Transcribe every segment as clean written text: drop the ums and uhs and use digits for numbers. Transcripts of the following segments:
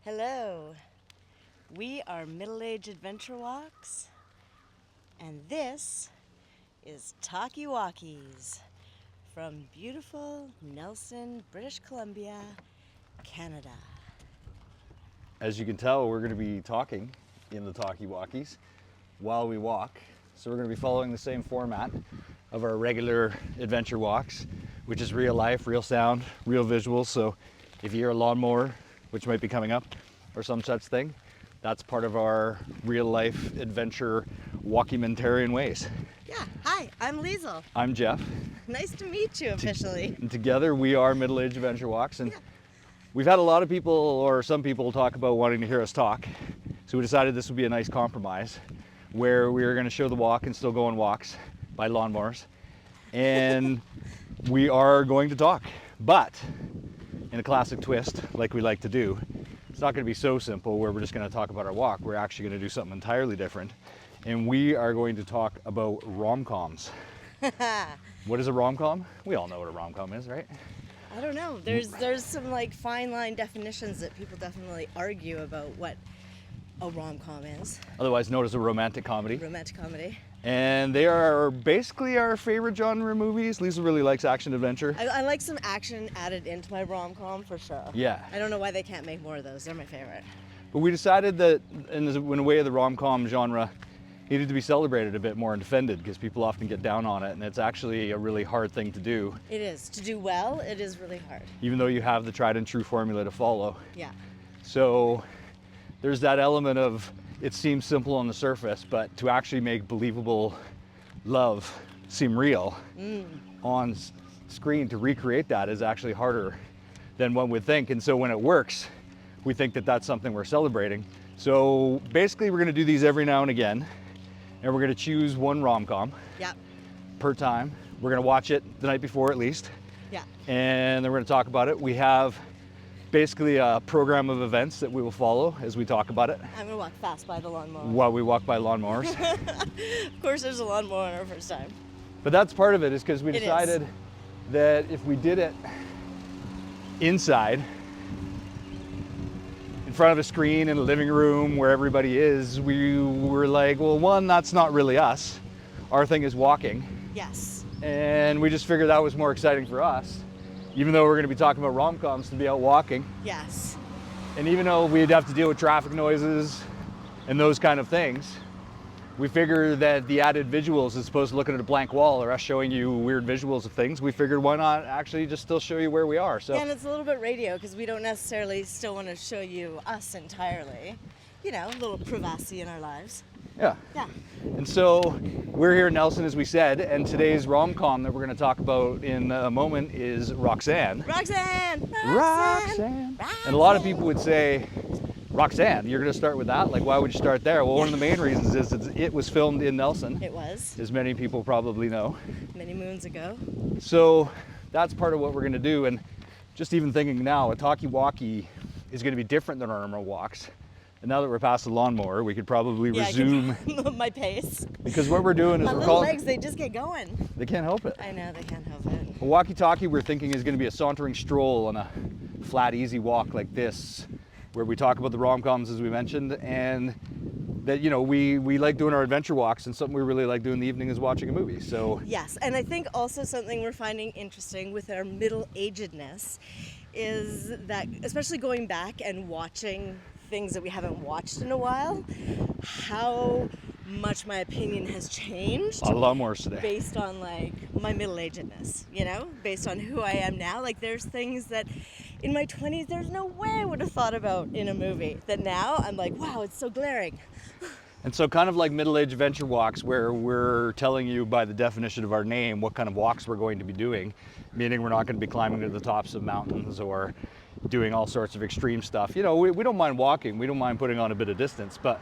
Hello, we are Middle-Age Adventure Walks, and this is Talkie Walkies from beautiful Nelson, British Columbia, Canada. As you can tell, we're going to be talking in the Talkie Walkies while we walk. So we're going to be following the same format of our regular adventure walks, which is real life, real sound, real visuals. So if you hear a lawnmower, which might be coming up, or some such thing, that's part of our real life adventure walkimentarian ways. Yeah, hi, I'm Liesl. I'm Jeff. Nice to meet you officially. And together we are Middle-Age Adventure Walks. And we've had a lot of people, or some people, talk about wanting to hear us talk. So we decided this would be a nice compromise where we are going to show the walk and still go on walks by lawnmowers. And we are going to talk, but in a classic twist, like we like to do. It's not going to be so simple where we're just going to talk about our walk. We're actually going to do something entirely different. And we are going to talk about romcoms. What is a romcom? We all know what a romcom is, right? I don't know. There's some like fine line definitions that people definitely argue about what a rom-com is. Otherwise known as a romantic comedy. Romantic comedy. And they are basically our favorite genre movies. Lisa really likes action adventure. I like some action added into my rom-com for sure. Yeah. I don't know why they can't make more of those. They're my favorite. But we decided that in a way the rom-com genre needed to be celebrated a bit more and defended, because people often get down on it, and it's actually a really hard thing to do. It is. To do well, it is really hard. Even though you have the tried and true formula to follow. Yeah. So there's that element of, it seems simple on the surface, but to actually make believable love seem real on screen, to recreate that is actually harder than one would think. And so when it works, we think that that's something we're celebrating. So basically we're going to do these every now and again, and we're going to choose one rom-com per time. We're going to watch it the night before at least. Yeah. And then we're going to talk about it. We have basically a program of events that we will follow as we talk about it. I'm gonna walk fast by the lawnmower. While we walk by lawnmowers. Of course there's a lawnmower on our first time. But that's part of it, is because we decided that if we did it inside, in front of a screen in a living room where everybody is, we were like, well, one, that's not really us. Our thing is walking. Yes. And we just figured that was more exciting for us. Even though we're going to be talking about rom-coms, to be out walking. Yes. And even though we'd have to deal with traffic noises and those kind of things, we figure that the added visuals, as opposed to looking at a blank wall or us showing you weird visuals of things, we figured why not actually just still show you where we are. So. Yeah, and it's a little bit radio, because we don't necessarily still want to show you us entirely. You know, a little privacy in our lives. Yeah. Yeah. And so we're here in Nelson, as we said, and today's rom-com that we're going to talk about in a moment is Roxanne. Roxanne! Roxanne! And a lot of people would say, Roxanne, you're going to start with that? Like, why would you start there? Well, one of the main reasons is it was filmed in Nelson. It was. As many people probably know. Many moons ago. So that's part of what we're going to do. And just even thinking now, a talkie-walkie is going to be different than our normal walks. And now that we're past the lawnmower, we could probably resume my pace. Because what we're doing is my little legs, they just get going. They can't help it. I know, they can't help it. A walkie-talkie we're thinking is going to be a sauntering stroll on a flat, easy walk like this, where we talk about the rom-coms, as we mentioned, and that, you know, we like doing our adventure walks, and something we really like doing in the evening is watching a movie. So yes, and I think also something we're finding interesting with our middle-agedness is that, especially going back and watching things that we haven't watched in a while, how much my opinion has changed. A lot more today. Based on like my middle-agedness, you know, based on who I am now. Like there's things that in my 20s there's no way I would have thought about in a movie that now I'm like, wow, it's so glaring. And so kind of like middle-age adventure walks, where we're telling you by the definition of our name what kind of walks we're going to be doing, meaning we're not going to be climbing to the tops of mountains or doing all sorts of extreme stuff. You know, we don't mind walking, we don't mind putting on a bit of distance, but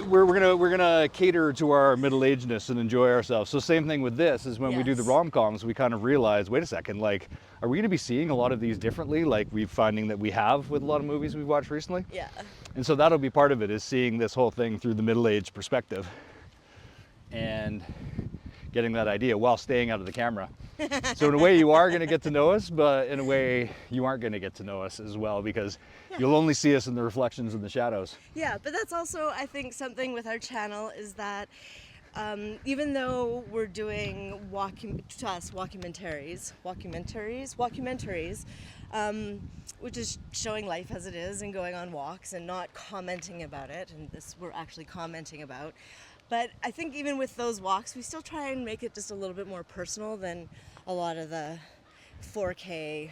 we're gonna cater to our middle-agedness and enjoy ourselves. So same thing with this is when we do the rom-coms, we kind of realize, wait a second, like, are we gonna be seeing a lot of these differently, like we're finding that we have with a lot of movies we've watched recently? Yeah. And so that'll be part of it, is seeing this whole thing through the middle-aged perspective. And getting that idea while staying out of the camera. So in a way you are going to get to know us, but in a way you aren't going to get to know us as well, because you'll only see us in the reflections and the shadows. Yeah, but that's also, I think, something with our channel is that even though we're doing walkumentaries, which is showing life as it is and going on walks and not commenting about it, and this we're actually commenting about. But I think even with those walks, we still try and make it just a little bit more personal than a lot of the 4K,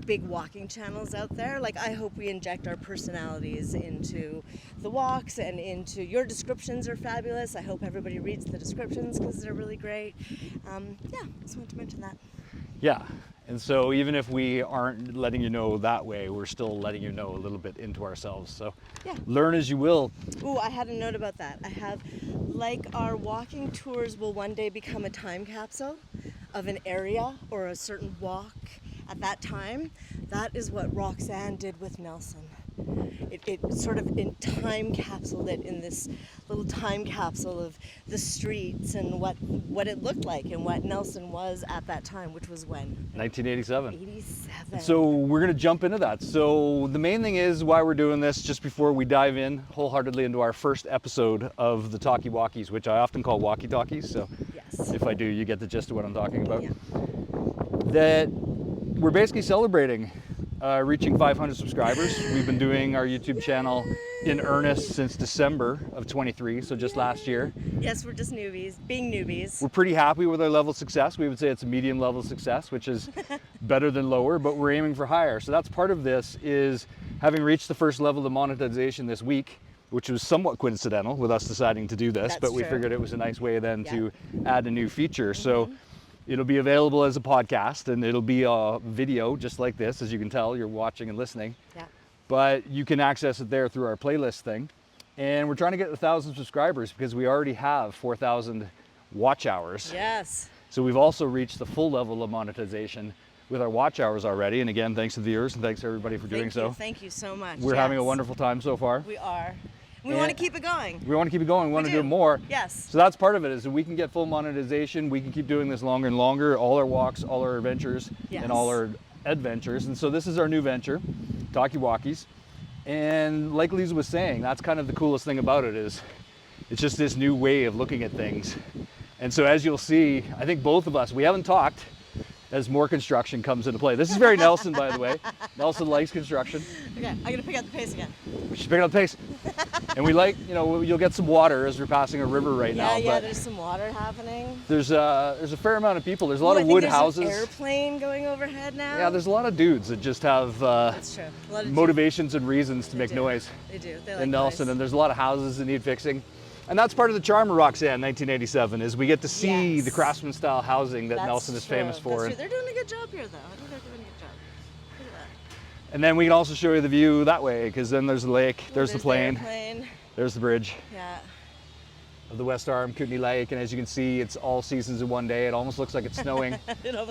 big walking channels out there. Like, I hope we inject our personalities into the walks and into your descriptions are fabulous. I hope everybody reads the descriptions because they're really great. Just wanted to mention that. Yeah, and so even if we aren't letting you know that way, we're still letting you know a little bit into ourselves. So learn as you will. Ooh, I had a note about that. I have, like, our walking tours will one day become a time capsule of an area or a certain walk at that time. That is what Roxanne did with Nelson. It sort of time capsuled it in this little time capsule of the streets and what it looked like and what Nelson was at that time, which was when? 1987. 87. So we're going to jump into that. So the main thing is why we're doing this, just before we dive in wholeheartedly into our first episode of the Talkie Walkies, which I often call walkie talkies. So if I do, you get the gist of what I'm talking about. Yeah. That we're basically celebrating reaching 500 subscribers. We've been doing our YouTube channel in earnest since December of 23, so just last year. Yes, we're just newbies, being newbies. We're pretty happy with our level of success. We would say it's a medium level of success, which is better than lower, but we're aiming for higher. So that's part of this, is having reached the first level of monetization this week, which was somewhat coincidental with us deciding to do this, but we figured it was a nice way then to add a new feature. So it'll be available as a podcast, and it'll be a video just like this. As you can tell, you're watching and listening. Yeah. But you can access it there through our playlist thing. And we're trying to get 1,000 subscribers because we already have 4,000 watch hours. Yes. So we've also reached the full level of monetization with our watch hours already. And again, thanks to the viewers and thanks to everybody for doing so. Thank you so much. We're having a wonderful time so far. We are. We want to keep it going. We want to keep it going. We want to do it more. Yes. So that's part of it, is that we can get full monetization. We can keep doing this longer and longer, all our walks, all our adventures, and all our adventures. And so this is our new venture, Talkie Walkies. And like Lisa was saying, that's kind of the coolest thing about it, is it's just this new way of looking at things. And so as you'll see, I think both of us, we haven't talked as more construction comes into play. This is very Nelson, by the way. Nelson likes construction. Okay, I'm gonna pick up the pace again. We should pick up the pace. And we like, you'll get some water as we're passing a river right now. Yeah, there's some water happening. There's a fair amount of people. There's a lot of wood houses. There's an airplane going overhead now. Yeah, there's a lot of dudes that just have That's true. A lot of motivations and reasons to make noise. They do. They like in Nelson, noise. and there's a lot of houses that need fixing. And that's part of the charm of Roxanne 1987, is we get to see the craftsman style housing that Nelson is famous for. That's true. They're doing a good job here, though. I think they're doing a good job. Look at that. And then we can also show you the view that way, because then there's the lake, there's the plane, airplane. there's the bridge Yeah. of the West Arm Kootenay Lake. And as you can see, it's all seasons in one day. It almost looks like it's snowing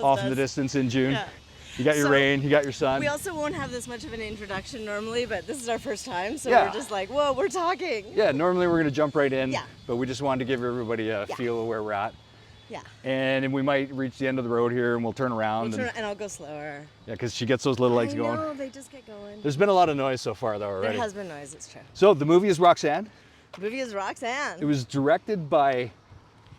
off in the distance in June. Yeah. You got your rain, you got your sun. We also won't have this much of an introduction normally, but this is our first time, so we're just like, whoa, we're talking. Yeah, normally we're going to jump right in, but we just wanted to give everybody a feel of where we're at. Yeah. And we might reach the end of the road here and we'll turn around. And I'll go slower. Yeah, because she gets those little legs going. No, they just get going. There's been a lot of noise so far, though, already. There has been noise, it's true. So the movie is Roxanne. The movie is Roxanne. It was directed by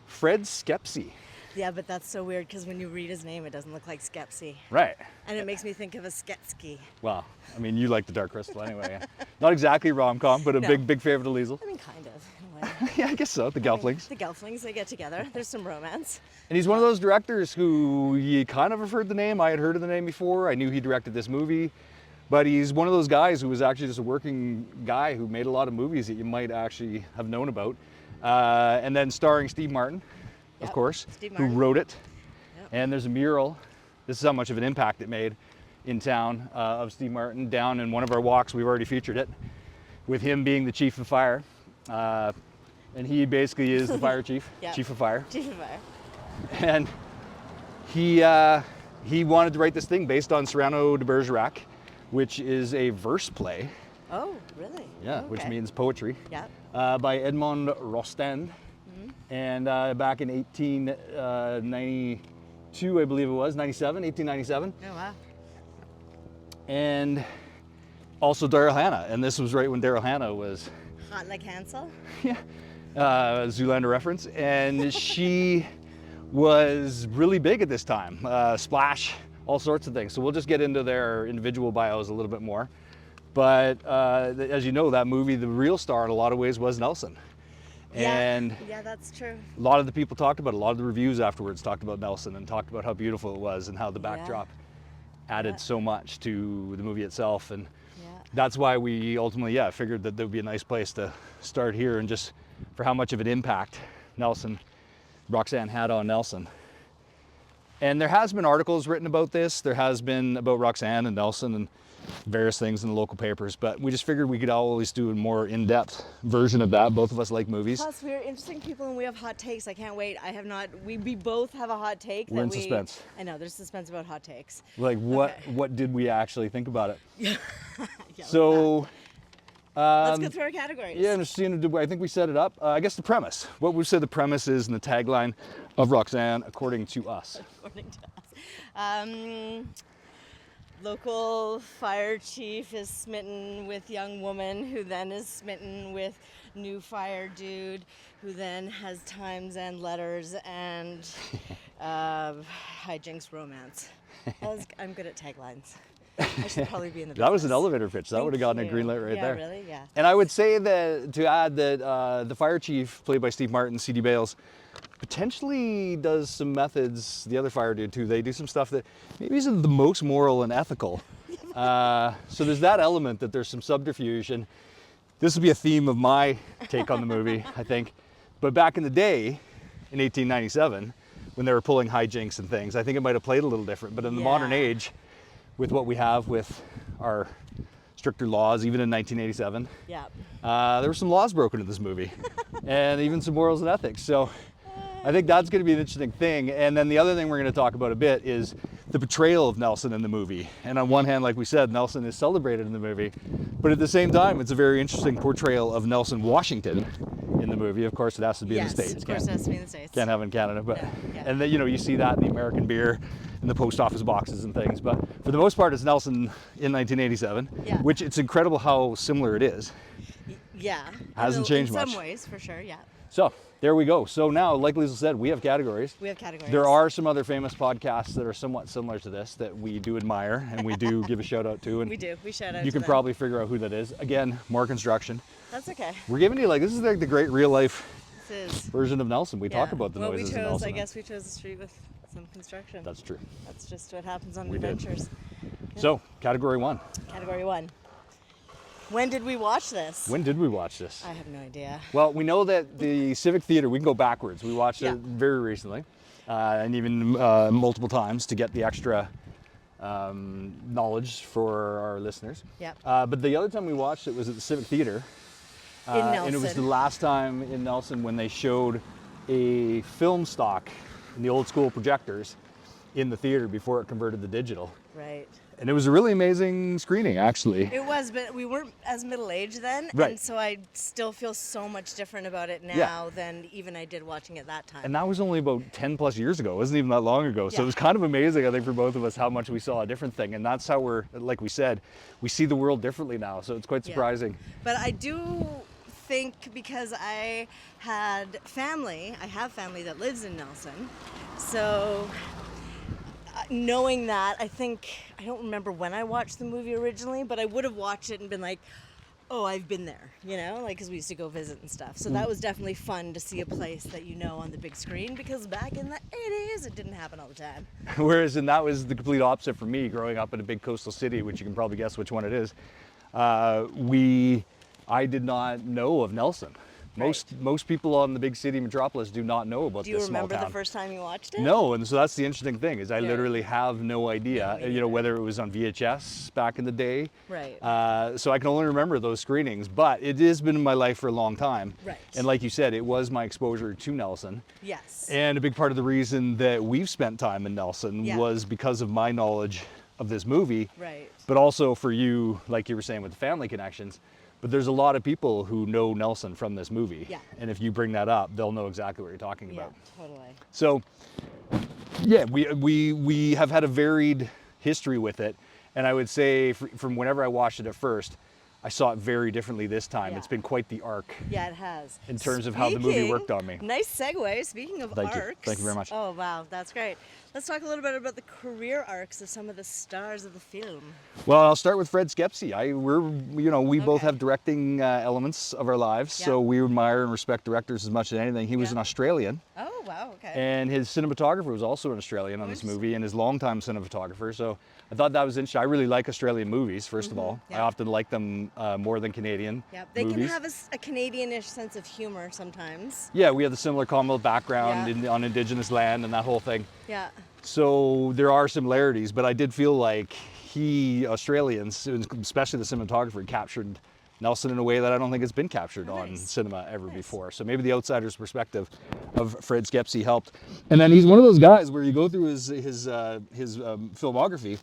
Fred Schepisi. Yeah, but that's so weird because when you read his name, it doesn't look like Skepsi. Right. And it makes me think of a Sketsky. Well, I mean, you like the Dark Crystal anyway. Not exactly rom-com, but a big favorite of Liesl. I mean, kind of, in a way. Yeah, I guess so. The Gelflings. The Gelflings, they get together. There's some romance. And he's one of those directors who you kind of have heard the name. I had heard of the name before. I knew he directed this movie. But he's one of those guys who was actually just a working guy who made a lot of movies that you might actually have known about. And then starring Steve Martin, of course, who wrote it. And there's a mural. This is how much of an impact it made in town of Steve Martin. Down in one of our walks, we've already featured it, with him being the chief of fire. And he basically is the fire chief, chief of fire. Chief of fire. And he wanted to write this thing based on Cyrano de Bergerac, which is a verse play. Oh, really? Yeah, okay. which means poetry. Yeah. By Edmond Rostand. And back in 1892, I believe it was, 1897. Oh, wow. And also Daryl Hannah. And this was right when Daryl Hannah was... Hot like Hansel? Yeah. Zoolander reference. And she was really big at this time. Splash, all sorts of things. So we'll just get into their individual bios a little bit more. But as you know, that movie, the real star in a lot of ways was Nelson. And yeah, that's true. a lot of the people talked about it. A lot of the reviews afterwards talked about Nelson and talked about how beautiful it was and how the backdrop added so much to the movie itself. And that's why we ultimately, figured that there would be a nice place to start here, and just for how much of an impact Roxanne had on Nelson. And there has been articles written about this. There has been about Roxanne and Nelson and various things in the local papers, but we just figured we could always do a more in-depth version of that. Both of us like movies. Plus, we're interesting people and we have hot takes. I can't wait. I have not. We both have a hot take. We're in suspense. I know there's suspense about hot takes. Like what did we actually think about it? Yeah. So. Let's go through our categories. Yeah, I think we set it up. I guess the premise. What we said the premise is in the tagline of Roxanne, according to us. According to us. Local fire chief is smitten with young woman, who then is smitten with new fire dude, who then has times and letters and hijinks romance. I'm good at taglines. I should probably be in the business. That was an elevator pitch. That would have gotten a green light right there. Yeah, really? Yeah. And I would say that, to add that the fire chief, played by Steve Martin, C.D. Bales, potentially does some methods, the other fire dude too, they do some stuff that maybe isn't the most moral and ethical. So there's that element, that there's some subterfuge, and this will be a theme of my take on the movie, I think. But back in the day, in 1897, when they were pulling hijinks and things, I think it might have played a little different. But in the modern age, with what we have with our stricter laws, even in 1987, there were some laws broken in this movie, and even some morals and ethics. So I think that's going to be an interesting thing. And then the other thing we're going to talk about a bit is the portrayal of Nelson in the movie. And on one hand, like we said, Nelson is celebrated in the movie, but at the same time, it's a very interesting portrayal of Nelson Washington in the movie. Of course, it has to be in the States. Of course, it has to be in the States. Can't have it in Canada, but and then you see that in the American beer, in the post office boxes and things. But for the most part, it's Nelson in 1987, which it's incredible how similar it is. Yeah, hasn't changed much. In some ways, for sure. Yeah. So there we go. So now, like Liesl said, we have categories. We have categories. There are some other famous podcasts that are somewhat similar to this that we do admire and we do give a shout out to. And we do. We shout out. You can probably figure out who that is. Again, more construction. That's okay. We're giving you this is like the great real life version of Nelson. We talk about the noises of Nelson. I guess we chose a street with some construction. That's true. That's just what happens on adventures. Yeah. So, category 1. Category 1. When did we watch this? When did we watch this? I have no idea. Well, we know that the Civic Theater, we can go backwards. We watched it very recently, and even multiple times to get the extra knowledge for our listeners. Yeah. But the other time we watched it was at the Civic Theater. In Nelson. And it was the last time in Nelson when they showed a film stock in the old school projectors in the theater before it converted to digital. Right. And it was a really amazing screening, actually. It was, but we weren't as middle-aged then, and so I still feel so much different about it now than even I did watching it that time. And that was only about 10 plus years ago. It wasn't even that long ago. So it was kind of amazing, I think, for both of us how much we saw a different thing. And that's how we're, like we said, we see the world differently now. So it's quite surprising. But I do think, because I have family that lives in Nelson, so knowing that, I don't remember when I watched the movie originally, but I would have watched it and been like, oh, I've been there, because we used to go visit and stuff. So that was definitely fun to see a place that on the big screen, because back in the 80s, it didn't happen all the time. Whereas, and that was the complete opposite for me, growing up in a big coastal city, which you can probably guess which one it is. I did not know of Nelson. Most people on the big city metropolis do not know about this small town. Do you remember the first time you watched it? No, and so that's the interesting thing, is I literally have no idea, whether it was on VHS back in the day. Right. So I can only remember those screenings, but it has been in my life for a long time. Right. And like you said, it was my exposure to Nelson. Yes. And a big part of the reason that we've spent time in Nelson was because of my knowledge of this movie. Right. But also for you, like you were saying with the family connections, But there's a lot of people who know Nelson from this movie. Yeah. And if you bring that up, they'll know exactly what you're talking Yeah, about. totally. So, yeah, we have had a varied history with it. And I would say from whenever I watched it at first, I saw it very differently this time. Yeah. It's been quite the arc. Yeah, it has. In terms of how the movie worked on me. Nice segue. Speaking of Thank you. arcs. Thank you very much. Oh, wow. That's great. Let's talk a little bit about the career arcs of some of the stars of the film. Well, I'll start with Fred Schepisi. We both Okay. have directing elements of our lives, Yeah. so we admire and respect directors as much as anything. He was Yeah. an Australian, Oh, wow. Okay. and his cinematographer was also an Australian on this Nice. movie, and his longtime cinematographer. So I thought that was interesting. I really like Australian movies, first of all. Yeah. I often like them more than Canadian Yeah, they movies. can have a Canadian-ish sense of humor sometimes. Yeah, we have the similar Commonwealth background Yeah. on Indigenous land and that whole thing. Yeah. So there are similarities, but I did feel like Australians, especially the cinematographer, captured Nelson in a way that I don't think it's been captured on Nice. cinema ever before. So maybe the outsider's perspective of Fred Schepisi helped. And then he's one of those guys where you go through his filmography.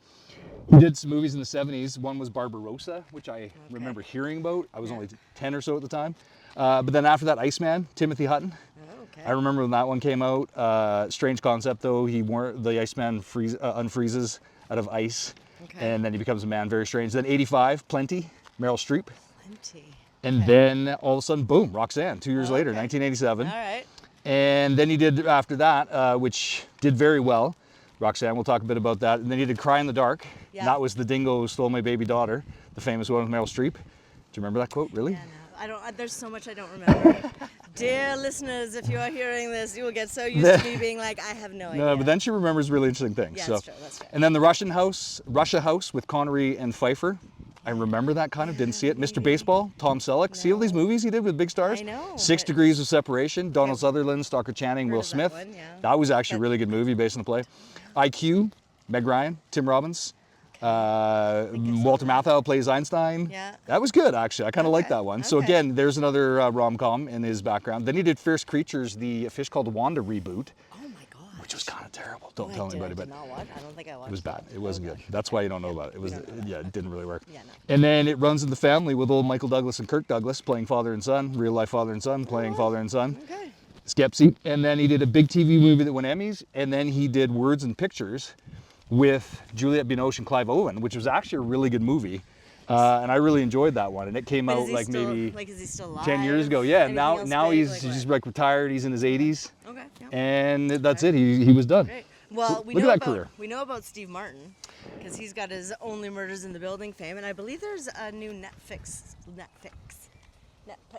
He did some movies in the 70s. One was Barbarossa, which I remember hearing about. I was only 10 or so at the time. But then after that, Iceman, Timothy Hutton. Oh, okay. I remember when that one came out. Strange concept though. The Iceman unfreezes out of ice, Okay. and then he becomes a man. Very strange. Then 85, Plenty, Meryl Streep, Plenty. and then all of a sudden, boom, Roxanne. 2 years later, okay. 1987. All right. And then he did after that, which did very well. Roxanne, we'll talk a bit about that. And then he did Cry in the Dark. Yeah. And that was The Dingo Who Stole My Baby Daughter, the famous one with Meryl Streep. Do you remember that quote? Really? Yeah, no, I don't. There's so much I don't remember. Dear listeners, if you are hearing this, you will get so used to me being like, I have no idea. No, but then she remembers really interesting things. Yeah, so. that's true, that's true. And then the Russia House with Connery and Pfeiffer. I remember that kind of, didn't see it. Mr. Baseball, Tom Selleck. See all these movies he did with big stars? I know, 6 but- Degrees of Separation, Donald Sutherland, Stockard Channing, Will of that Smith. one, yeah. That was actually a really good movie based on the play. IQ, Meg Ryan, Tim Robbins. Walter Matthau plays Einstein. Yeah. That was good, actually. I kind of like Okay, that one. So okay. again, there's another rom-com in his background. Then he did Fierce Creatures, the Fish Called Wanda reboot, Oh my god. which was kind of terrible. Don't I tell did- anybody, I but did not watch. I don't think I watched. it was bad. it. It wasn't Okay. good. That's why you don't know about it. It was, don't know about it didn't really work. Yeah, no. And then it runs in the family with old Michael Douglas and Kirk Douglas playing father and son, real life father and son playing father and son. Okay. Schepisi. And then he did a big TV movie that won Emmys. And then he did Words and Pictures with Juliette Binoche and Clive Owen, which was actually a really good movie. And I really enjoyed that one. And it came But out is he like still, maybe like, is he still alive? 10 years ago. Yeah, Anything now else big? he's Like just what? like retired. He's in his 80s. Okay. Yeah. And that's it. He was done. Great. Well, we look know at that about career. we know about Steve Martin because he's got his Only Murders in the Building fame, and I believe there's a new Netflix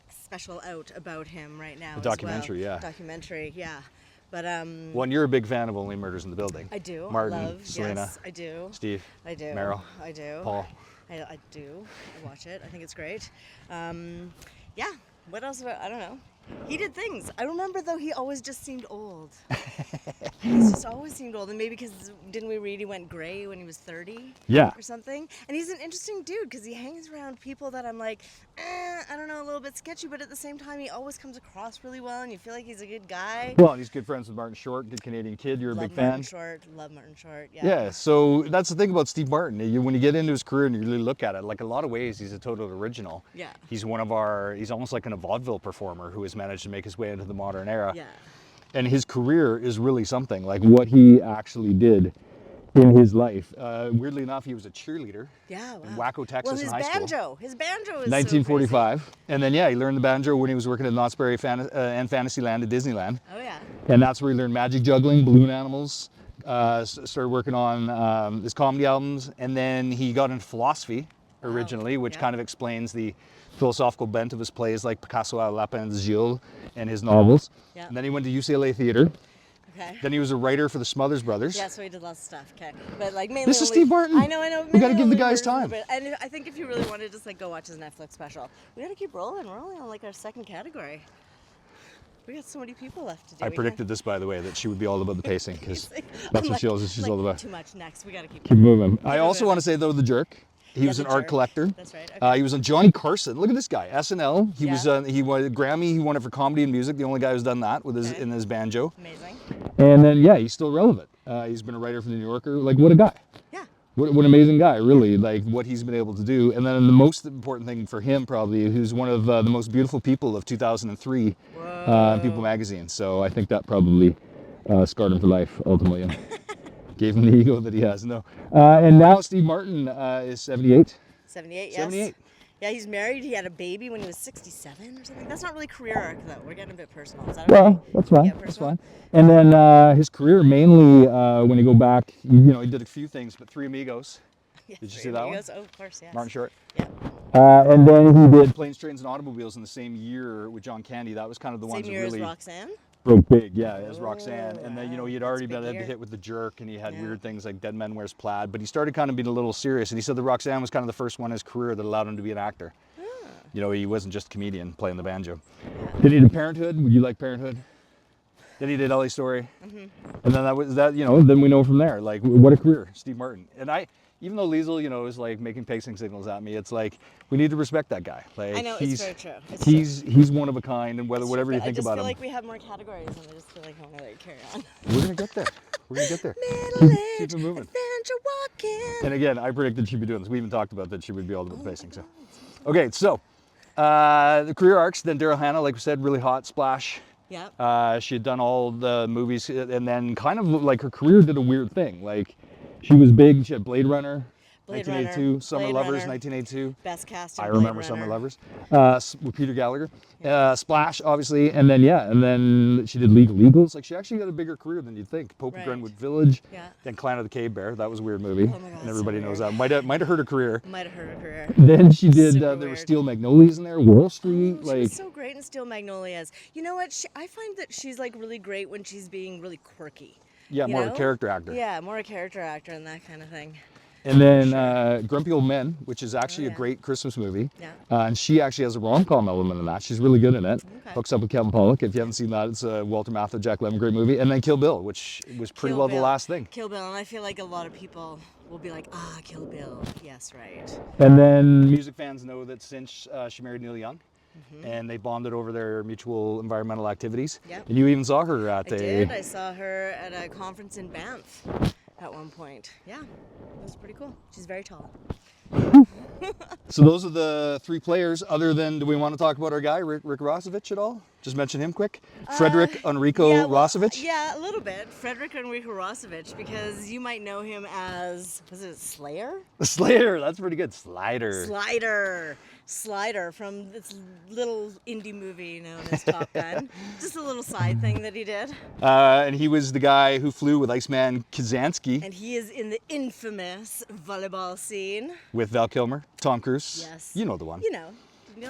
special out about him right now. as documentary, well. yeah. Documentary, yeah. But One, you're a big fan of Only Murders in the Building. I do. Martin, love, Selena, yes, I do. Steve, I do. Meryl, I do. Paul. I do. I watch it. I think it's great. Yeah. What else? I don't know. He did things. I remember though he always just seemed old. He's just always seemed old, and maybe because didn't we read he went gray when he was 30? Yeah. Or something. And he's an interesting dude because he hangs around people that I'm like, I don't know, a little bit sketchy, but at the same time he always comes across really well, and you feel like he's a good guy. Well, he's good friends with Martin Short, good Canadian kid. You're a Love big fan. Martin Short. Love Martin Short. Yeah. Yeah, so that's the thing about Steve Martin. When you get into his career and you really look at it, like a lot of ways, he's a total original. Yeah. He's he's almost like a vaudeville performer who has managed to make his way into the modern era. Yeah. And his career is really something, like what he actually did in his life. Weirdly enough, he was a cheerleader Yeah. Wow. in Waco, Texas well, in high school. His banjo is 1945. And then, yeah, he learned the banjo when he was working at Knott's Berry and Fantasyland at Disneyland. So crazy. Oh yeah. And that's where he learned magic juggling, balloon animals, started working on his comedy albums, and then he got into philosophy originally, which yeah. kind of explains the philosophical bent of his plays like Picasso à Lapin Gilles and his novels. Yeah. And then he went to UCLA Theater. Okay. Then he was a writer for the Smothers Brothers. Yeah, so he did lots of stuff. Okay, but like mainly. This is only- Steve Martin. I know. We gotta mainly give the only guys Murders in time. Bit. And I think if you really want to just like go watch his Netflix special, we gotta keep rolling. We're only on like our second category. We got so many people left to do. I We predicted this, by the way, that she would be all about the pacing because can't- that's I'm what she's like, all about. Too much. Next, we gotta keep. Keep moving. I Keep also moving. want to say, though, The Jerk. He Yeah, was The an art Jerk. collector. That's right, okay. He was on Johnny Carson. Look at this guy. SNL. He Yeah. was he won a Grammy. He won it for comedy and music. The only guy who's done that with Okay. in his banjo. Amazing. And then yeah, he's still relevant. He's been a writer for the New Yorker. Like what a guy. Yeah. what an amazing guy, really, like what he's been able to do. And then the most important thing for him, probably, who's one of the most beautiful people of 2003 in People magazine. So I think that probably scarred him for life, ultimately, and gave him the ego that he has. No. And now Steve Martin is 78. 78, yes. 78. Yeah, he's married. He had a baby when he was 67 or something. That's not really career arc, though. We're getting a bit personal. Is that okay? Well, that's fine. Yeah, That's fine. And then his career mainly, when you go back, you know, he did a few things, but Three Amigos. Yeah, Did you Three see that Amigos? one? Oh, of course, yes. Martin Short. Yeah. And then he did Planes, Trains, and Automobiles in the same year with John Candy. That was kind of the ones Same that year really as Roxanne? broke big, yeah, as Roxanne. And then, you know, wow, he had that's already a big been had the year. hit with The Jerk, and he had Yeah. weird things like Dead Man Wears Plaid. But he started kind of being a little serious, and he said that Roxanne was kind of the first one in his career that allowed him to be an actor. You know, he wasn't just a comedian playing the banjo. Then he did Parenthood. Would you like Parenthood? Then he did LA Story. And then that was that, you know, then we know from there, like, what a career, Steve Martin. And even though Liesl, you know, is like making pacing signals at me, it's like, we need to respect that guy. Like, I know, it's very true. It's he's one of a kind, and It's whatever true, you but think about him. I just feel like we have more categories, and I just feel like I want to carry on. We're going to get there. We're going to get there. Middle-aged Keep it moving. adventure walking. And again, I predicted she'd be doing this. We even talked about that she would be all about the pacing. So, okay, so the career arcs. Then Daryl Hannah, like we said, really hot splash. Yeah. She had done all the movies, and then kind of like her career did a weird thing. Like, she was big. She had Blade Runner, Blade 1982, Runner, Summer Blade Lovers, Runner. 1982. Best cast in I Blade remember Summer Runner. Lovers with Peter Gallagher. Splash, obviously, and then she did Legal Eagles. Like, she actually got a bigger career than you'd think. Pope of Right. Greenwood Village, Yeah. then Clan of the Cave Bear. That was a weird movie, Oh my God, and everybody so knows weird. that. Might have hurt her career. Might have hurt her career. Then she did. Super There were weird. Steel Magnolias in there, Wall Street. Oh, she was so great in Steel Magnolias. You know what? I find that she's like really great when she's being really quirky. Yeah, you more know? of a character actor. Yeah, more a character actor and that kind of thing. And then Grumpy Old Men, which is actually a yeah. great Christmas movie. Yeah. And she actually has a rom-com element in that. She's really good in it. Okay. Hooks up with Kevin Pollak. If you haven't seen that, it's a Walter Matthau, Jack Lemmon, great movie. And then Kill Bill, which was pretty Kill well Bill. the last thing. Kill Bill, and I feel like a lot of people will be like, Kill Bill. Yes, right. And then music fans know that since she married Neil Young, and they bonded over their mutual environmental activities. Yep. And you even saw her at I did. I saw her at a conference in Banff at one point. Yeah, it was pretty cool. She's very tall. So those are the three players. Other than, do we want to talk about our guy, Rick Rossovich, at all? Just mention him quick. Frederick Enrico Yeah, well, Rossovich. Yeah, a little bit. Frederick Enrico Rossovich, because you might know him as, was it Slayer? Slayer, that's pretty good. Slider from this little indie movie known as Top Gun. Just a little side thing that he did. And he was the guy who flew with Iceman Kazansky And he is in the infamous volleyball scene. with Val Kilmer, Tom Cruise. Yes. You know the one. You know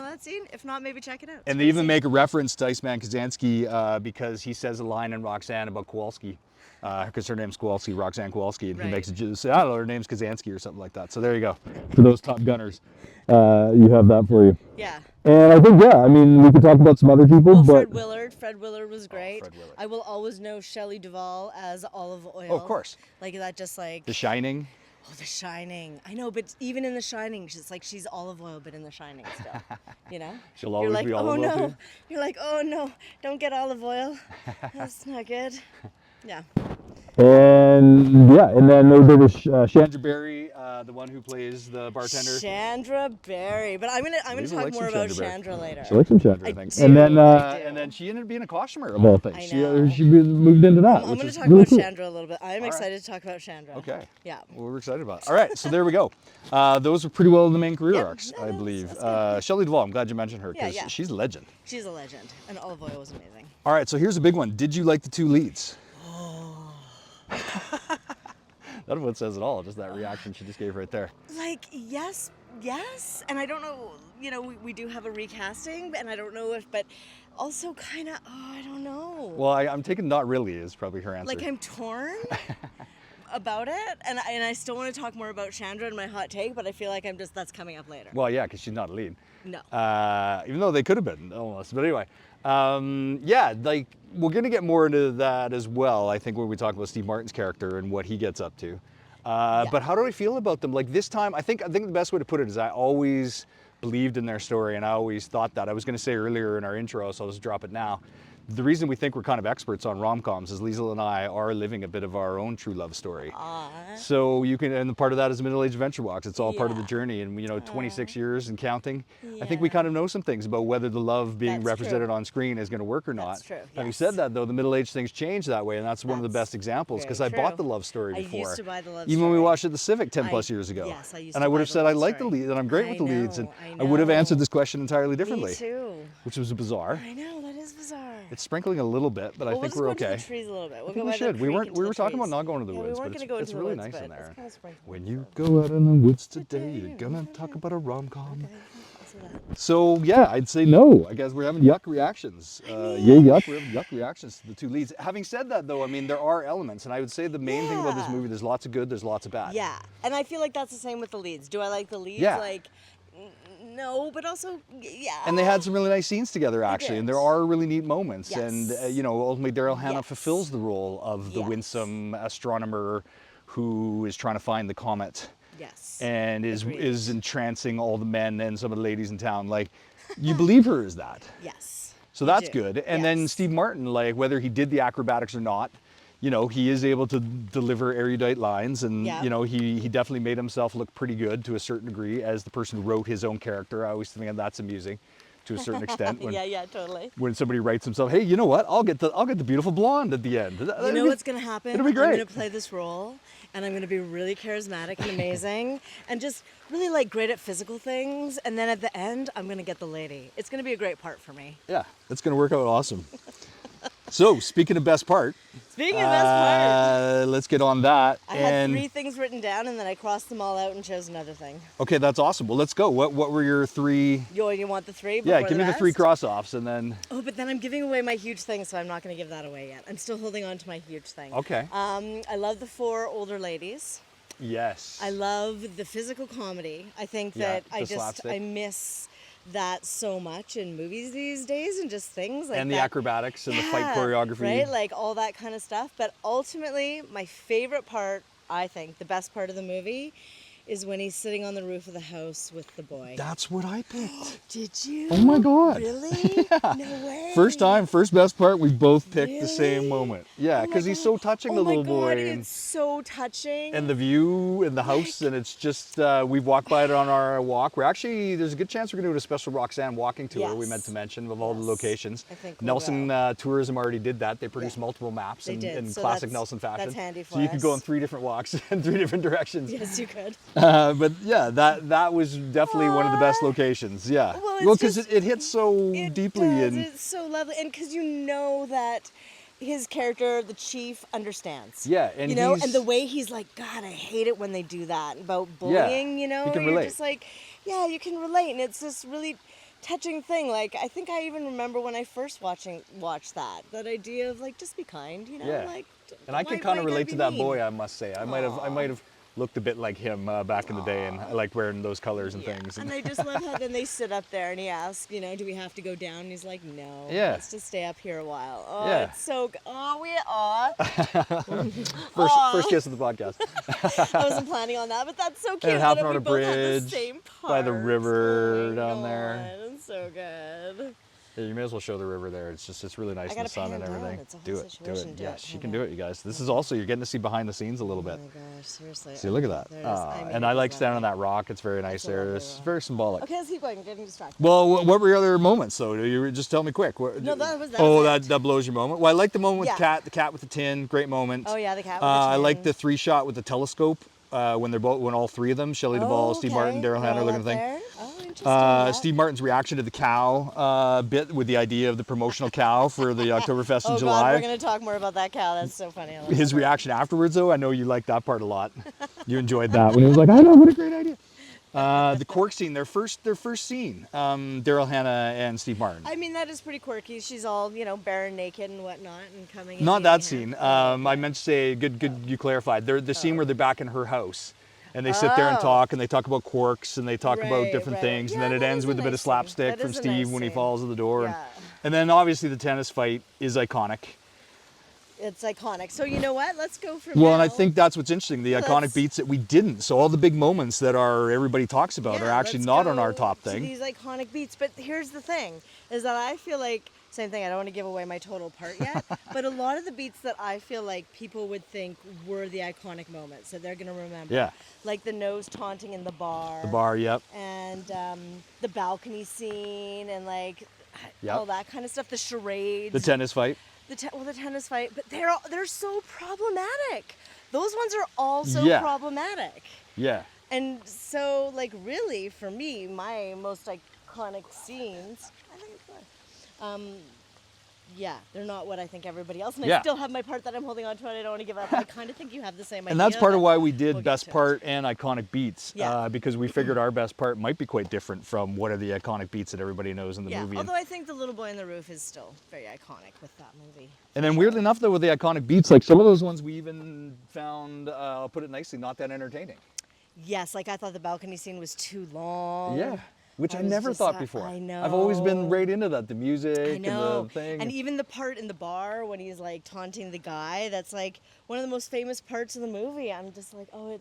that scene? If not, maybe check it out. And they even make a reference to Iceman Kazansky because he says a line in Roxanne about Kowalski. Because her name's Kowalski, Roxanne Kowalski, and he Right. makes it just say, I don't know, her name's Kazansky or something like that. So there you go. For those Top Gunners, you have that for you. Yeah. And I think, I mean, we could talk about some other people, Well, but... Fred Willard was great. Fred Willard. I will always know Shelley Duvall as Olive Oil. Oh, of course. Like that, just like... The Shining. Oh, The Shining. I know, but even in The Shining, it's like she's Olive Oil, but in The Shining still. You know? She'll always You're like, be oh olive oil no. too. You're like, oh no, don't get olive oil. That's not good. Yeah. And then there was Chandra Berry, the one who plays the bartender. Chandra Berry. But I'm gonna Lisa talk likes more some about Chandra Berry. Chandra later. She likes some Chandra, I think. do, And then I do. and then she ended up being a costumer of all things. I know. She moved into that. I'm which going to is talk really about cool. Chandra a little bit. I'm excited to talk about Chandra. Okay. Yeah. Well, we're excited about it. All right, so there we go. Those are pretty well the main career Yep, arcs, no, I that's- believe. that's good. Shelley Duvall, I'm glad you mentioned her because Yeah. she's a legend. She's a legend. And olive oil was amazing. All right, so here's a big one. Did you like the two leads? That's what says it all, just that reaction she just gave right there. Like, yes. And I don't know, we do have a recasting, and I don't know if, but also kind of, I don't know. Well, I'm taking not really is probably her answer. Like, I'm torn about it, and I still want to talk more about Chandra and my hot take, but I feel like that's coming up later. Well, yeah, because she's not a lead. No. Even though they could have been, almost. But anyway, like, we're going to get more into that as well, I think, when we talk about Steve Martin's character and what he gets up to. But how do I feel about them? Like, this time, I think the best way to put it is I always believed in their story, and I always thought that. I was going to say earlier in our intro, so I'll just drop it now, the reason we think we're kind of experts on rom-coms is Liesl and I are living a bit of our own true love story. So you can, and part of that is middle-age adventure walks. It's all part of the journey, and 26 years and counting. I think we kind of know some things about whether the love being represented on screen is going to work or not. That's true. Having said that, though, the middle-age things change that way, and that's one of the best examples, because I bought the love story before. I used to buy the love even story. when we watched it at the Civic 10 plus years ago. Yes, I used and to I would buy have the said love I like the story. lead, and I'm great with the leads, and I would have know. answered this question entirely differently. Me too. Which was bizarre. I know, that is bizarre. It's sprinkling a little bit, but I think we're okay. We'll just go to the trees a little bit. I think we should. We were talking about not going to the woods, but it's really nice in there. When you go out in the woods today, you're gonna talk about a rom-com. So yeah, I'd say no. I guess we're having yuck reactions. Yay yuck, we're having yuck reactions to the two leads. Having said that though, I mean, there are elements, and I would say the main thing about this movie, there's lots of good, there's lots of bad. Yeah, and I feel like that's the same with the leads. Do I like the leads? Yeah. Like, no, but also, yeah. And they had some really nice scenes together, actually, and there are really neat moments. Yes. And ultimately Daryl Hannah fulfills the role of the winsome astronomer who is trying to find the comet. Yes. And is entrancing all the men and some of the ladies in town. Like, you believe her as that. Yes. So that's good. And then Steve Martin, like, whether he did the acrobatics or not, he is able to deliver erudite lines, and he definitely made himself look pretty good to a certain degree as the person who wrote his own character. I always think that's amusing to a certain extent. When, yeah, totally. When somebody writes himself, hey, you know what? I'll get the beautiful blonde at the end. You know what's gonna happen? It'll be great. I'm gonna play this role, and I'm gonna be really charismatic and amazing, and just really like great at physical things. And then at the end, I'm gonna get the lady. It's gonna be a great part for me. Yeah, it's gonna work out awesome. So, speaking of best part. Let's get on that. I had 3 things written down, and then I crossed them all out and chose another thing. Okay, that's awesome. Well, let's go. What were your 3? You want the 3? Yeah, give me the 3 cross-offs, and then. Oh, but then I'm giving away my huge thing, so I'm not going to give that away yet. I'm still holding on to my huge thing. Okay. I love the 4 older ladies. Yes. I love the physical comedy. I think that I miss that so much in movies these days, and just things like and the acrobatics and the fight choreography, right? Like all that kind of stuff. But ultimately, my favorite part, I think, the best part of the movie, is when he's sitting on the roof of the house with the boy. That's what I picked. Did you? Oh my God. Really? Yeah. No way. First time, first best part, we both picked the same moment. Yeah, because he's so touching, the little boy. It's so touching. And the view and the house, and it's just, we've walked by it on our walk. There's a good chance we're going to do a special Roxanne walking tour, we meant to mention, of all the locations. I think Nelson Tourism already did that. They produced multiple maps in classic Nelson fashion. That's handy for us. So you could go in 3 different walks in 3 different directions. Yes, you could. But yeah, that was definitely one of the best locations. Yeah, well, because it hits so deeply, and it's so lovely, and because you know that his character, the chief, understands. Yeah, and and the way he's like, God, I hate it when they do that about bullying. You can relate. You're just like, yeah, you can relate, and it's this really touching thing. Like, I think I even remember when I first watched that idea of like, just be kind, like. And I can kind of relate to that boy, I must say. I might have looked a bit like him back in the day, and I liked wearing those colors and things. And I just love how then they sit up there and he asks, do we have to go down? And he's like, no, let's just stay up here a while. Oh, it's so good. Oh, we are. First kiss of the podcast. I wasn't planning on that, but that's so cute. And it happened on a both have the bridge same by the river Oh, down there. It's so good. Yeah, you may as well show the river there. It's really nice in the sun and everything. Do it. Yes, she can do it, you guys. This is also, you're getting to see behind the scenes a little bit. Oh my gosh, seriously. See, look at that. And I like standing on that rock. It's very nice there. It's very symbolic. Okay, let's keep going. I'm getting distracted. Well, what were your other moments, though? You just tell me quick. No, that was it. that blows your moment. Well, I like the moment with the cat with the tin. Great moment. Oh yeah, the cat with the tin. I like the 3-shot with the telescope. When all 3 of them, Shelley Duvall, Steve Martin, Daryl Hannah, looking at the thing. Oh, interesting. Steve Martin's reaction to the cow bit with the idea of the promotional cow for the Oktoberfest in July. Oh God, we're going to talk more about that cow. That's so funny. His reaction afterwards, though, I know you liked that part a lot. You enjoyed that when he was like, I know, what a great idea. The cork scene, their first scene, Daryl Hannah and Steve Martin. I mean, that is pretty quirky. She's all, bare and naked and whatnot and coming in. Not that scene. I meant to say, good you clarified. The scene where they're back in her house. And they sit there and talk, and they talk about quirks, and they talk about different things, and then it ends with a bit of slapstick from Steve when he falls to the door. And then obviously the tennis fight is iconic. It's iconic. So you know what? Let's go from Well, and I think that's what's interesting, the iconic beats that we didn't. So all the big moments that everybody talks about are actually not on our top thing. These iconic beats. But here's the thing, is that I feel like Same thing. I don't want to give away my total part yet, but a lot of the beats that I feel like people would think were the iconic moments that they're gonna remember. Yeah. Like the nose taunting in the bar. The bar, yep. And the balcony scene and like Yep. all that kind of stuff. The charades. The tennis fight. The tennis fight, but they're so problematic. Those ones are all so Yeah. problematic. Yeah. And so, like, really, for me, my most iconic scenes, I think it's good. Yeah, they're not what I think everybody else. And Yeah. I still have my part that I'm holding on to and I don't want to give up. I kind of think you have the same idea. And that's part of but why we did we'll get best to it. part and iconic beats, Yeah. because we figured our best part might be quite different from what are the iconic beats that everybody knows in the Yeah, movie. although I think The Little Boy on the Roof is still very iconic with that movie. And then weirdly enough, though, with the iconic beats, like some of those ones we even found, I'll put it nicely, not that entertaining. Yes, like I thought the balcony scene was too long. Yeah. Which I was never just, thought before. I know. I've always been right into that, the music I and know. the thing. And even the part in the bar when he's like taunting the guy, that's like one of the most famous parts of the movie. I'm just like, oh,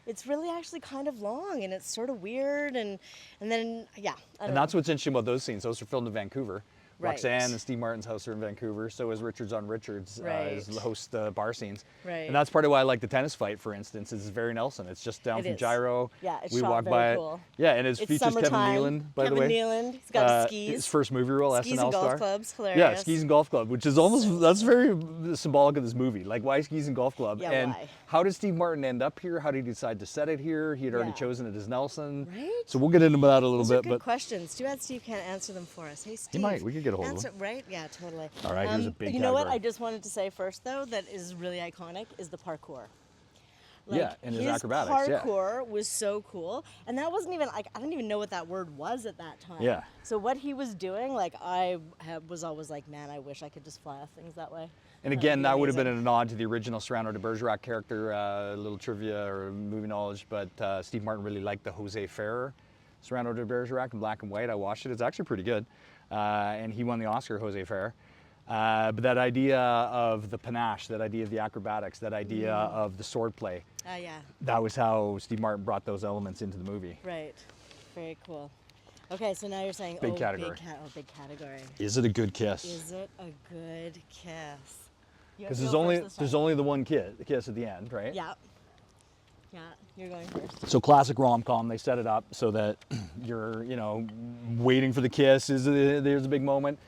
it's really actually kind of long and it's sort of weird and then yeah. And that's what's interesting about those scenes. Those are filmed in Vancouver. Right. Roxanne and Steve Martin's house are in Vancouver. So is Richards on Richards, Right. is the host bar scenes. Right. And that's part of why I like the tennis fight, for instance. It's very Nelson. It's just down It from is. Gyro. Yeah, it's we shot walk very by cool. it. Yeah, and it It's features summertime. Kevin Nealon, by Kevin the way. Nealon, he's got skis. His first movie role, Skis SNL and golf star. clubs, Yeah, hilarious. skis and golf club, which is almost, that's very symbolic of this movie. Like, why skis and golf club? Yeah, and why? how did Steve Martin end up here? How did he decide to set it here? He had already Yeah. chosen it as Nelson. Right? So we'll get into that a little Those are bit. good But questions. Too bad Steve can't answer them for us. Hey, Steve. he might. We could get a hold of answer, him. Right? Yeah, totally. All right, here's a big You know what? category. I just wanted to say first, though, that is really iconic is the parkour. Yeah, and his acrobatics, yeah. parkour was so cool, and that wasn't even like I didn't even know what that word was at that time. Yeah. So what he was doing, like was always like, man, I wish I could just fly off things that way. And again, that would have been amazing. a nod to the original Serrano de Bergerac character, a little trivia or movie knowledge, but Steve Martin really liked the Jose Ferrer Serrano de Bergerac in black and white. I watched it. It's actually pretty good. And he won the Oscar, Jose Ferrer. But that idea of the panache, that idea of the acrobatics, that idea of the swordplay, Yeah. that was how Steve Martin brought those elements into the movie. Right. Very cool. Okay, so now you're saying Big category. Big category. Is it a good kiss? Is it a good kiss? You have Because to there's go only first this there's time. only the one kiss at the end, right? Yeah. Yeah, you're going first. So classic rom-com, they set it up so that you're, waiting for the kiss. There's a big moment.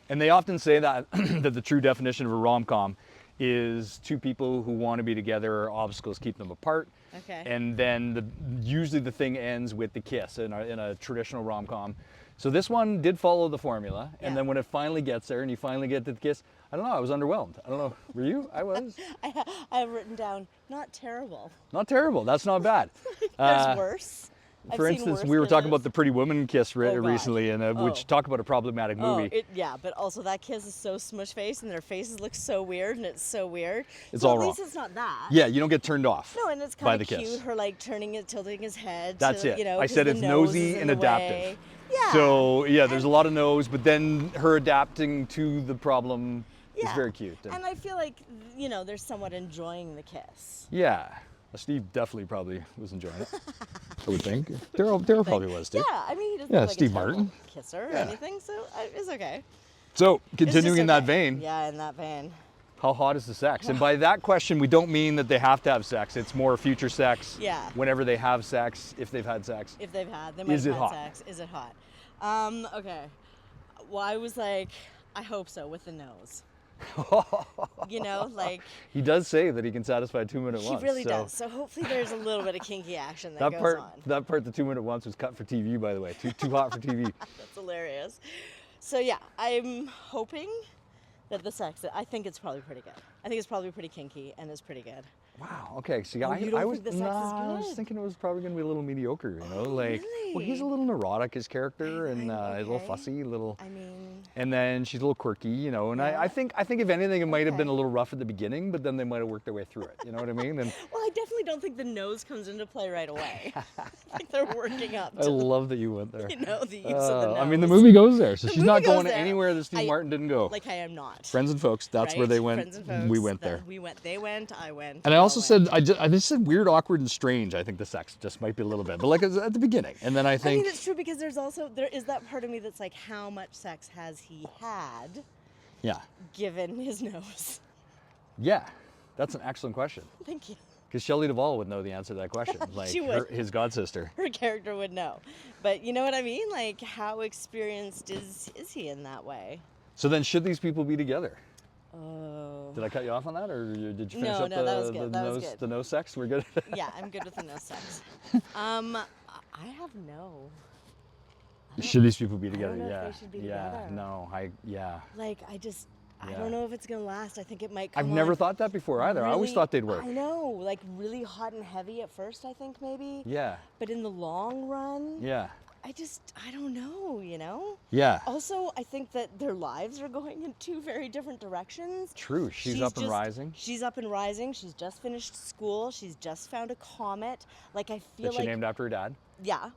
And they often say that that the true definition of a rom-com is two people who want to be together, obstacles keep them apart. Okay. And then usually the thing ends with the kiss in a traditional rom-com. So this one did follow the formula. And Yeah. then when it finally gets there and you finally get to the kiss, I don't know, I was underwhelmed. I don't know, were you? I was. I have written down, not terrible. Not terrible, that's not bad. There's worse. I've For seen instance, worse we were than talking this. about the Pretty Woman kiss Oh, God. recently, and Oh. which talk about a problematic movie. Yeah, but also that kiss is so smush face and their faces look so weird and it's so weird. It's so all at wrong. least it's not that. Yeah, you don't get turned off. No, and it's by kind the of kiss. cute, her like tilting his head. That's to, it. I 'cause said the it's nose nosy is in and the adaptive. way. Yeah. So yeah, there's a lot of no's, but then her adapting to the problem is Yeah. very cute. And I feel like, they're somewhat enjoying the kiss. Yeah, Steve definitely probably was enjoying it. I would think. Daryl probably was too. Yeah, I mean, he doesn't Yeah, look like Steve a terrible Martin. kisser or Yeah. anything, so it's okay. So It's continuing just in that okay. vein, Yeah, in that vein. how hot is the sex? And by that question, we don't mean that they have to have sex. It's more future sex. Yeah. Whenever they have sex, if they've had sex. If they've had, they might Is have it had hot? sex. Is it hot? Okay. Well, I was like, I hope so with the nose. Like He does say that he can satisfy a 2 minute he once. really so does. So hopefully there's a little bit of kinky action that That goes part, on. that part, the 2 minute once was cut for TV, by the way. Too hot for TV. That's hilarious. So yeah, I'm hoping that the sex. I think it's probably pretty good. I think it's probably pretty kinky and it's pretty good. Wow. Okay. See, Oh, you don't I was think the sex is I was good? thinking it was probably gonna be a little mediocre. Like, well, he's a really? little neurotic, his character, and I- a little okay. fussy, a little. I mean, And then she's a little quirky, And Yeah. I think if anything, it might have been Okay. a little rough at the beginning, but then they might have worked their way through it. You know what I mean? And well, I definitely don't think the nose comes into play right away. I think they're working up I to love that you went there. the use of the nose. I mean, the movie goes there, so The she's not movie goes going there. anywhere that Steve I- Martin didn't go. Like I am not. Friends and folks, that's where right? they went. Friends and folks, We went then there. We went. They went. I went. And I also whirlwind. said I just said weird, awkward, and strange. I think the sex just might be a little bit, but like at the beginning, and then I I think mean, it's true because there is that part of me that's like, how much sex has he had, yeah, given his nose? yeah, that's an excellent question. Thank you. Because Shelley Duvall would know the answer to that question, like She would. his god sister. Her character would know, but you know what I mean? Like, how experienced is he in that way? So then, should these people be together? Oh. Did I cut you off on that, or did you finish No, up no, that was good. That was nose good. the nose sex? We're good. Yeah, I'm good with the no sex. I have no. Should these people be don't together? know if Yeah, they should be yeah, together. no, Like, I Yeah. don't know if it's gonna last. I think it might come I've never on thought that before either. I always really- thought they'd work. I know, like really hot and heavy at first, I think maybe. Yeah, But in the long run, yeah, I don't know, you know? yeah. Also, I think that their lives are going in two very different directions. True. She's up and rising. She's up and rising. She's just finished school. She's just found a comet. Like, I feel That she named after her dad. yeah,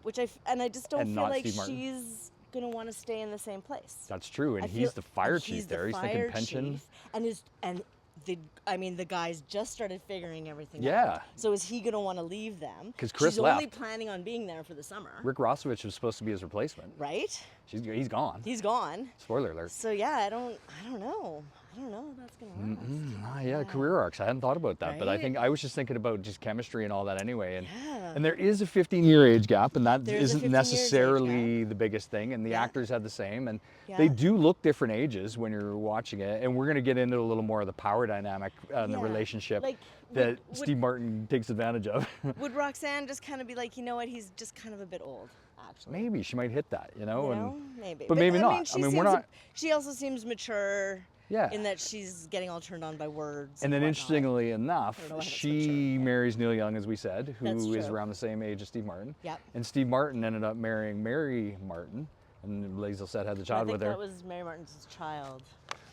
and I just don't And feel not like Steve Martin. she's gonna want to stay in the same place. That's true, and I he's feel- the fire and chief he's there. the He's thinking fire pension. chief, and the guys just started figuring everything Yeah. out. So is he gonna want to leave them? 'Cause Chris She's only left. planning on being there for the summer. Rick Rossovich was supposed to be his replacement. Right? He's gone. He's gone. Spoiler alert. So yeah, I don't know. I don't know if that's gonna last. Yeah, career arcs. I hadn't thought about that, but I Right? think I was just thinking about just chemistry and all that anyway. And Yeah. and there is a 15-year age gap, and that There is a isn't 15 years age necessarily the biggest thing. And the Yeah. actors had the same, and Yeah. they do look different ages when you're watching it. And we're going to get into a little more of the power dynamic and the Yeah. relationship Like, that would- Steve Martin takes advantage of. Would Roxanne just kind of be like, you know what? He's just kind of a bit old, actually. Maybe she might hit that, you know. You And know? Maybe. but maybe I not. Mean, she I mean, we're seems not- She also seems mature. Yeah. In that she's getting all turned on by words. And then, whatnot. interestingly I enough, don't know how to switch she marries Neil Young, as we said, That's who is true. around the same age as Steve Martin. Yep. And Steve Martin ended up marrying Mary Martin, and Liesl said had the I child think with her. that was Mary Martin's child.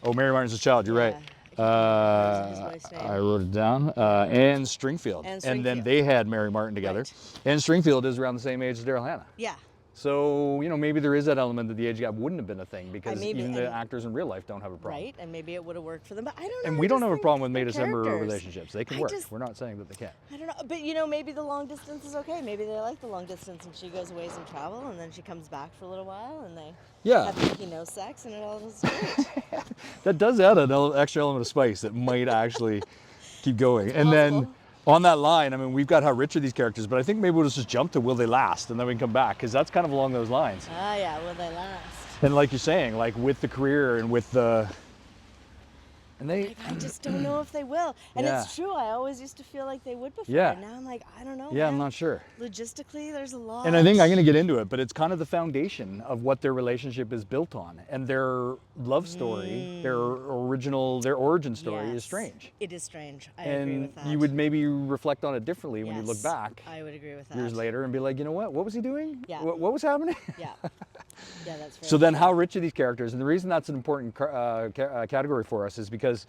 Oh, Mary Martin's child. You're right. What was his wife's name? I wrote it down. Anne Stringfield. Anne And then Stringfield. they had Mary Martin together. Right. Anne Stringfield is around the same age as Daryl Hannah. Yeah. So, you know, maybe there is that element that the age gap wouldn't have been a thing because maybe- even the and- actors in real life don't have a problem. Right. And maybe it would have worked for them, but I don't know. And I we don't just have a think problem with the May December characters- relationships. They can I work. just- We're not saying that they can't. I don't know, but you know, maybe the long distance is okay. Maybe they like the long distance, and she goes away and travel, and then she comes back for a little while, and they Yeah. have Mickey no sex, and it all is great. That does add an extra element of spice that might actually keep going. And then possible. on that line, I mean, we've got how rich are these characters, but I think maybe we'll just jump to will they last, and then we can come back, because that's kind of along those lines. Ah, yeah. Will they last? And like you're saying, like with the career and with the, and they, Like, I just don't know if they will. And Yeah. it's true. I always used to feel like they would before. Yeah. And now I'm like, I don't know. yeah, I'm man. not sure. Logistically, there's a lot. And I think I'm going to get into it, but it's kind of the foundation of what their relationship is built on, and their love story, their origin story is Yes. strange. It is strange. I agree And with that. you would maybe reflect on it differently when you look Yes, back I would agree with that. years later and be like, you know what was he doing? Yeah. What was happening? Yeah. Yeah, that's very So then true. how rich are these characters? And the reason that's an important category for us is because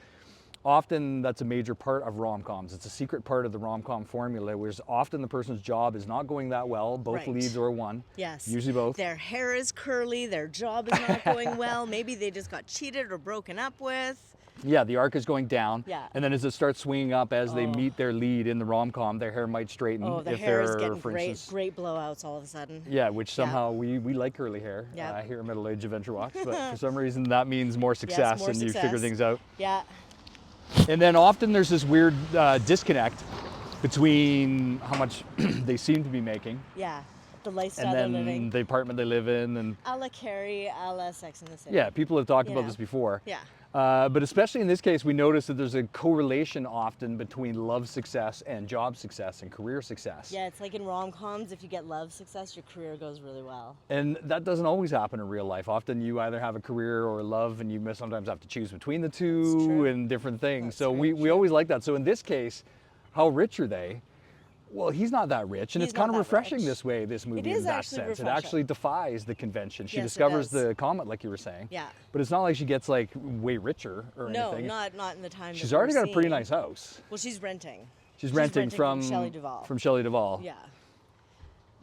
often that's a major part of rom-coms. It's a secret part of the rom-com formula, where often the person's job is not going that well, both Right. leads or one. Yes. Usually both. Their hair is curly, their job is not going well, maybe they just got cheated or broken up with. Yeah, the arc is going down. Yeah. And then as it starts swinging up, as they meet their lead in the rom-com, their hair might straighten. Oh, their if hair is they're, getting for great, instance, great blowouts all of a sudden. yeah, which somehow we like curly hair Yeah. here at Middle Age Adventure Walks, but for some reason that means more success more and you figure success. things out. Yeah. And then often there's this weird disconnect between how much they seem to be making Yeah. The lifestyle and they're then living. the apartment they live in. And A la Carrie, a la Sex in the City. yeah, people have talked You about know. this before. Yeah. But especially in this case, we notice that there's a correlation often between love success and job success and career success. Yeah, it's like in rom-coms, if you get love success, your career goes really well. And that doesn't always happen in real life. Often you either have a career or love, and you sometimes have to choose between the two true. and different things. That's So very we always like that. So in this case, how rich are they? Well, he's not that rich, and He's it's kind not of that refreshing rich. this way, this movie, is in that actually sense. It refreshing. actually defies the convention. She Yes, it discovers does. the comet, like you were saying. Yeah. But it's not like she gets like way richer or No, anything. not in the time. She's that already we're got a pretty seeing. nice house. Well, she's renting. She's renting from Shelley Duvall. From Shelley Duvall. Yeah.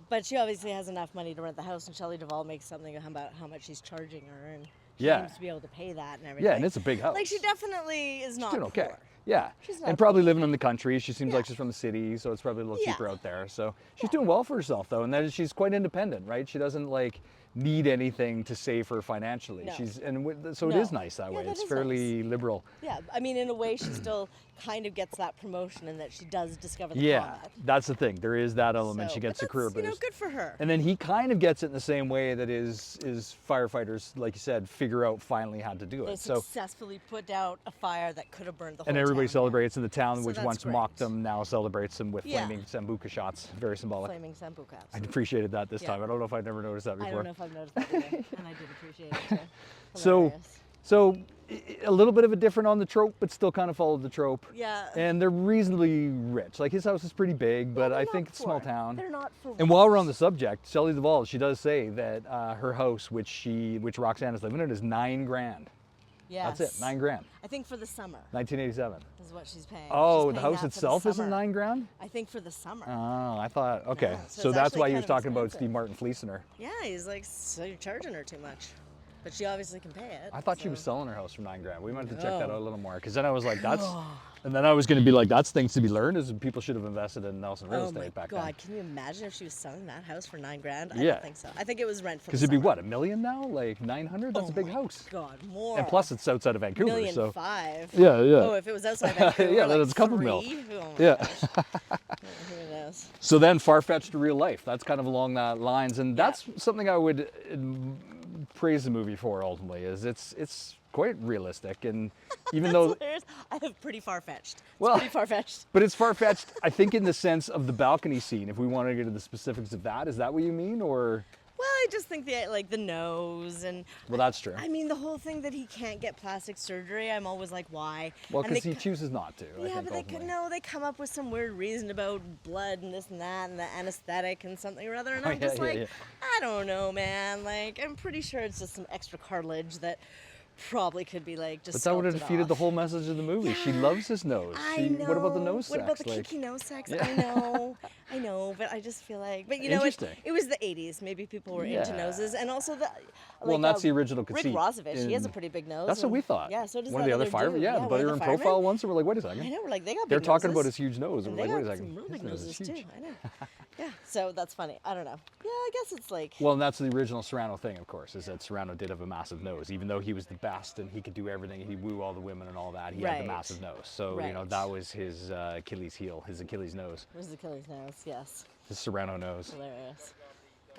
But she obviously has enough money to rent the house, and Shelley Duvall makes something about how much she's charging her, and Yeah. seems to be able to pay that and everything. Yeah, and it's a big house. Like, she definitely is not doing okay. poor. Yeah, She's not and probably poor. living in the country. She seems Yeah. like she's from the city, so it's probably a little Yeah. cheaper out there. So she's doing well for herself, though, and then she's quite independent, right? She doesn't like need anything to save her financially. No. So it No. is nice that Yeah, way. that It's is fairly liberal. Yeah, I mean, in a way, she still kind of gets that promotion in that she does discover the Yeah, combat. that's the thing. There is that element. So, She gets but a career that's, boost. good for her. And then he kind of gets it in the same way that his firefighters, like you said, figure out finally how to do They it. So successfully put out a fire that could have burned the whole and everybody town. celebrates in the town, So which that's once great. mocked them, now celebrates them with Yeah. flaming sambuca shots. Very symbolic. Flaming sambuca. I appreciated that this Yeah. time. I don't know if I'd never noticed that I before. don't know if I've noticed that either, and I did appreciate it too. So, Hilarious. so a little bit of a different on the trope, but still kind of followed the trope. Yeah. And they're reasonably rich. Like his house is pretty big, but they're I not think it's a small poor. town. They're not for And while we're on the subject, Shelley Duvall, she does say that her house, which Roxanne is living in, is $9,000. Yes. That's it, $9,000. I think for the summer 1987. is what she's paying. Oh, She's the paying house that for itself the isn't summer. $9,000? I think for the summer. Oh, I thought, okay. Yeah, so so it's that's actually why he kind was of talking about expensive. Steve Martin fleecing her. Yeah, he's like, so you're charging her too much. But she obviously can pay it. I thought she so- was selling her house for $9,000. We might have to check that No. out a little more, because then I was like, that's, and then I was going to be like, that's things to be learned, is people should have invested in Nelson real Oh estate my back God, then. can you imagine if she was selling that house for $9,000? I Yeah. don't think so. I think it was rent for Because the it'd be summer. what, $1 million now? Like 900? That's Oh a big my house. God, more. And plus it's outside of Vancouver, $1.5 so. million. Yeah, yeah. Oh, if it was outside Vancouver, Yeah, then like it's a couple mil. 3? Oh my Yeah. gosh. Who knows? So then far-fetched to real life. That's kind of along that lines, and Yeah. that's something I would praise the movie for ultimately, is it's quite realistic, and even though, Hilarious. I have pretty far-fetched. It's Well- pretty far-fetched. but it's far-fetched, I think, in the sense of the balcony scene, if we want to get into the specifics of that. Is that what you mean, or? Well, I just think the nose and Well, that's true. I mean the whole thing that he can't get plastic surgery. I'm always like, why? Well, And because they he chooses not to, I Yeah, think, but they ultimately. they come up with some weird reason about blood and this and that and the anesthetic and something or other, and Oh, I'm yeah, just yeah, like, yeah. I don't know, man. Like, I'm pretty sure it's just some extra cartilage that probably could be like just. But that would have sculpted defeated the off. whole message of the movie. She Yeah, loves his nose. I know. What about the nose What sex? about the Like, kinky nose sex? Yeah. I know, but I just feel like, but you know, Interesting. it was the 80s. Maybe people were into Yeah. noses, and also the. Well, and that's the original Rick conceit Rossovich, he has a in- pretty big nose. That's what and- we thought. Yeah, so does one of that the other other firemen. dude. Yeah, the one buddy of in firemen. profile once, and we're like, wait a second. I know, we're like, they got They're big talking about noses. his huge nose, and And we're they like, wait a got second. some really His big nose is noses huge. too. I know. Yeah, so that's funny. I don't know. Yeah, I guess it's like. Well, and that's the original Serrano thing, of course, is that Serrano did have a massive nose. Even though he was the best and he could do everything, he'd woo all the women and all that, he had the Right. massive nose. So, you know, Right. that was his Achilles heel, his Achilles nose, Where's Achilles' nose? Yes. his Serrano nose. Hilarious.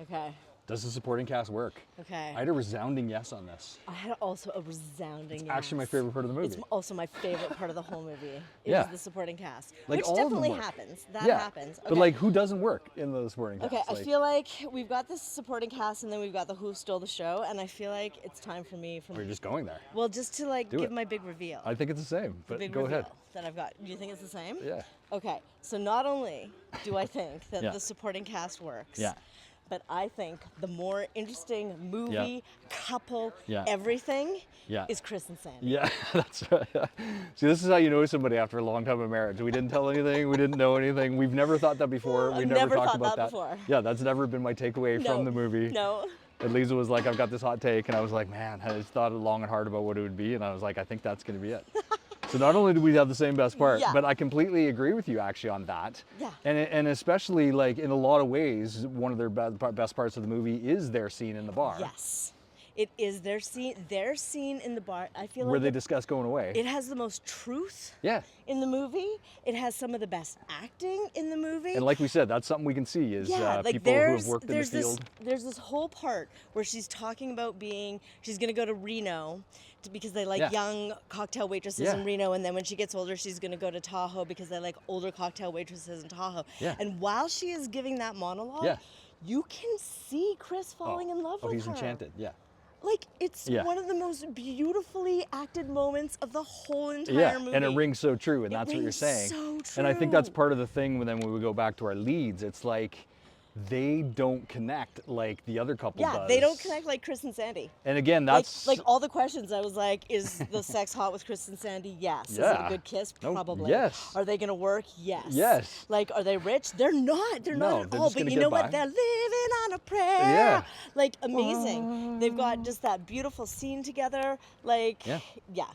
Okay. Does the supporting cast work? Okay. I had a resounding yes on this. I had also a resounding. It's actually my yes. favorite part of the movie. It's also my favorite part of the whole movie. Yeah. Is the supporting cast, Like, which all of them definitely work. happens. That Yeah, happens. But like, who doesn't work in the supporting cast? Okay, I Like, feel like we've got this supporting cast, and then we've got the Who Stole the Show, and I feel like it's time for me we're just going there. well, just to like Do give it. my big reveal. I think it's the same, The but big go reveal ahead. that I've got. Do you think it's the same? Yeah. Okay, so not only do I think that Yeah. the supporting cast works, Yeah. but I think the more interesting movie, couple, Yeah. everything Yeah. is Chris and Sandy. Yeah, that's right. See, this is how you know somebody after a long time of marriage. We didn't tell anything. We didn't know anything. We've never thought that before. I've We never never talked thought about that that. before. Yeah, that's never been my takeaway from the movie. No. And Lisa was like, I've got this hot take. And I was like, man, I just thought long and hard about what it would be. And I was like, I think that's going to be it. So not only do we have the same best part, Yeah. but I completely agree with you actually on that. Yeah. And especially like in a lot of ways, one of their best parts of the movie is their scene in the bar. Yes. It is their scene in the bar. I feel Where like they discuss going away. it has the most truth Yeah. in the movie. It has some of the best acting in the movie. And like we said, that's something we can see is yeah, like people who have worked in the there's field. there's this whole part where she's talking about she's gonna go to Reno because they like Yeah. young cocktail waitresses Yeah. in Reno, and then when she gets older, she's gonna go to Tahoe because they like older cocktail waitresses in Tahoe. Yeah. And while she is giving that monologue, Yeah. you can see Chris falling in love with he's her. enchanted. Yeah. Like, it's Yeah. one of the most beautifully acted moments of the whole entire Yeah, movie. and it rings so true, and It that's what you're rings saying. so And I think that's true. part of the thing when we go back to our leads. It's like they don't connect like the other couple Yeah, does. they don't connect like Chris and Sandy. And again, that's like all the questions. I was like, is the sex hot with Chris and Sandy? Yes. Is it Yeah. a good kiss? No, Probably. yes. Are they gonna work? Yes. Yes. Like, are they rich? They're not. They're No, not at they're all. just But gonna you get know by. what? They're living on than a prayer. Yeah. Like, amazing. They've got just that beautiful scene together. Like, yeah.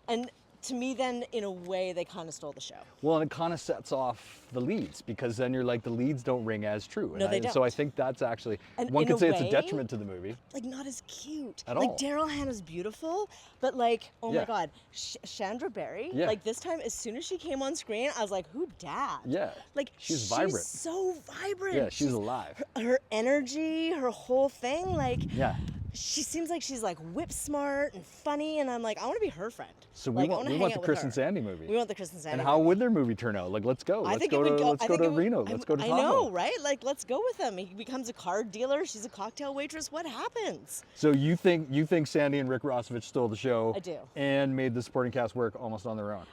And to me, then, in a way, they kind of stole the show. Well, and it kind of sets off the leads, because then you're like, the leads don't ring as true. No, they don't. don't. So I think that's actually, And one in could a say it's a way, detriment to the movie. Like, not as cute. At like, all. Daryl Hannah's beautiful, but like, oh my Yeah. God, Chandra Berry, Yeah. like this time, as soon as she came on screen, I was like, who dat? Yeah. Like, She's vibrant. so vibrant. Yeah, she's alive. Her energy, her whole thing, like, Yeah. she seems like she's like whip smart and funny, and I'm like, I want to be her friend. So like, we want the Chris and Sandy movie. We want the Chris and Sandy And how movie. would their movie turn out? Like, let's go. I Let's think go it would to go. let's I go think to it would- Reno. Let's go to Tahoe. I know, right? Like, let's go with him. He becomes a card dealer. She's a cocktail waitress. What happens? So you think Sandy and Rick Rossovich stole the show? I do. And made the supporting cast work almost on their own.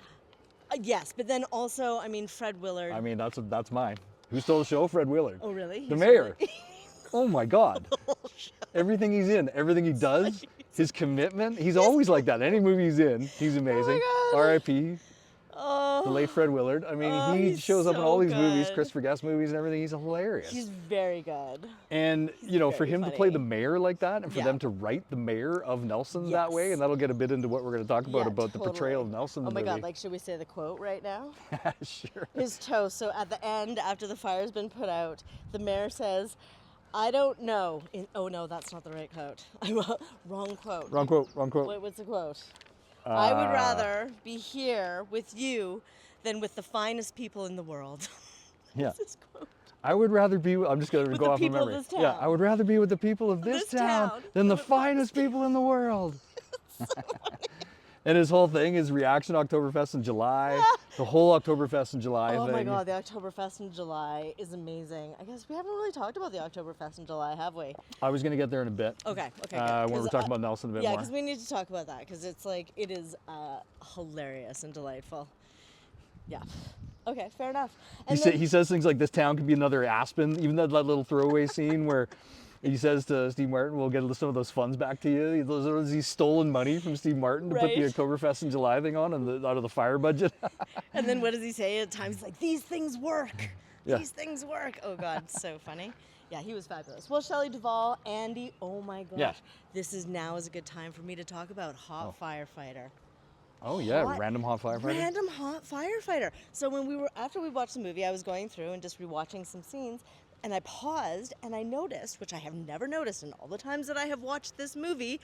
Yes, but then also, I mean, Fred Willard. I mean, that's mine. Who stole the show? Fred Willard. Oh, really? The He's mayor. really- Oh my God. Everything he's in, everything he does, his commitment. He's always like that. Any movie he's in, he's amazing. God. R.I.P. Oh, The late Fred Willard. I mean, Oh, he he's shows up in so all these movies, good. Christopher Guest movies and everything. He's hilarious. he's very good. And, you know, for very him to play funny. the mayor like that, and for Yeah. them to write the mayor of Nelson that way, Yes. and that'll get a bit into what we're going to talk about the portrayal of totally. Nelson in Oh the my movie. God, like, should we say the quote right now? Sure. His toast. So at the end, after the fire's been put out, the mayor says, I don't know. Oh no, that's not the right quote. Wrong quote. Wrong quote, wrong quote. Wait, what's the quote? I would rather be here with you than with the finest people in the world. Yeah. What's his quote? I would rather be, I'm just going to With go the off of people of memory. this Yeah, town. I would rather be with the people of this town than the finest people in the world. And his whole thing, his reaction to Oktoberfest in July, the whole Oktoberfest in July Oh thing. my God, the Oktoberfest in July is amazing. I guess we haven't really talked about the Oktoberfest in July, have we? I was going to get there in a bit. Okay, good. When we're 'Cause talking about Nelson a bit Yeah, more. because we need to talk about that, because it's like, it is hilarious and delightful. Yeah. Okay, fair enough. And He says things like, this town could be another Aspen, even that little throwaway scene where he says to Steve Martin, we'll get some of those funds back to you. He's stolen money from Steve Martin to put the Right. Oktoberfest in July thing on out of the fire budget. And then what does he say at times? He's like, these things work. Yeah. These things work. Oh God, so funny. Yeah, he was fabulous. Well, Shelley Duvall, Andy, oh my gosh. Yeah. This is a good time for me to talk about Hot Firefighter. Oh yeah, Hot- random hot firefighter. Random Hot Firefighter. So after we watched the movie, I was going through and just rewatching some scenes, and I paused and I noticed, which I have never noticed in all the times that I have watched this movie,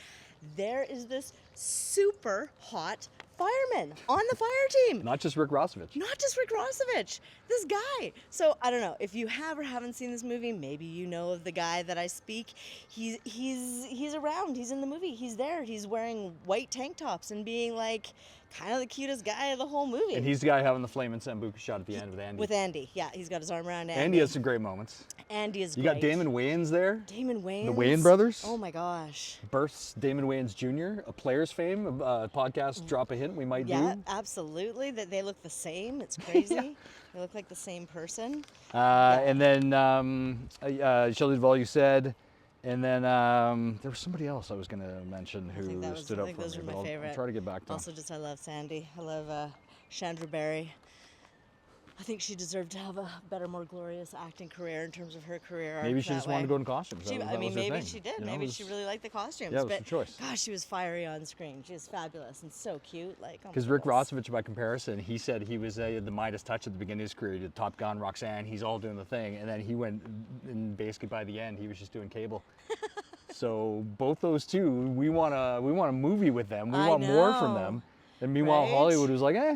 there is this super hot fireman on the fire team. Not just Rick Rossovich. Not just Rick Rossovich, this guy. So I don't know if you have or haven't seen this movie. Maybe you know of the guy that I speak. He's around. He's in the movie. He's there. He's wearing white tank tops and being like kind of the cutest guy of the whole movie. And he's the guy having the flaming Sambuca shot at the end with Andy. With Andy, yeah, he's got his arm around Andy. Andy has some great moments. Andy is You great. got Damon Wayans there. Damon Wayans. The Wayans brothers. Oh my gosh. Births Damon Wayans Jr., a Players Fame, a podcast Drop a Hint we might Yeah, do. absolutely. That they look the same. It's crazy. They look like the same person. And then Shelley Duvall, you said. And then there was somebody else I was going to mention who stood out for those me. were but my I'll favorite. try to get back to Also, them. just I love Sandy. I love Chandra Berry. I think she deserved to have a better, more glorious acting career in terms of her career. Maybe arc she that just wanted to way. go in costumes. She, That I was mean, her maybe thing. she did. You know, Maybe it she was- really liked the costumes. Yeah, it was but her choice. gosh, she was fiery on screen. She was fabulous and so cute. Like, oh my Because Rick goodness. Rossovich, by comparison, he said he was the Midas touch at the beginning of his career. He did Top Gun, Roxanne, he's all doing the thing. And then he went, and basically by the end, he was just doing cable. So both those two, we want a movie with them. We I want more from know. them. And meanwhile, Right? Hollywood was like, eh.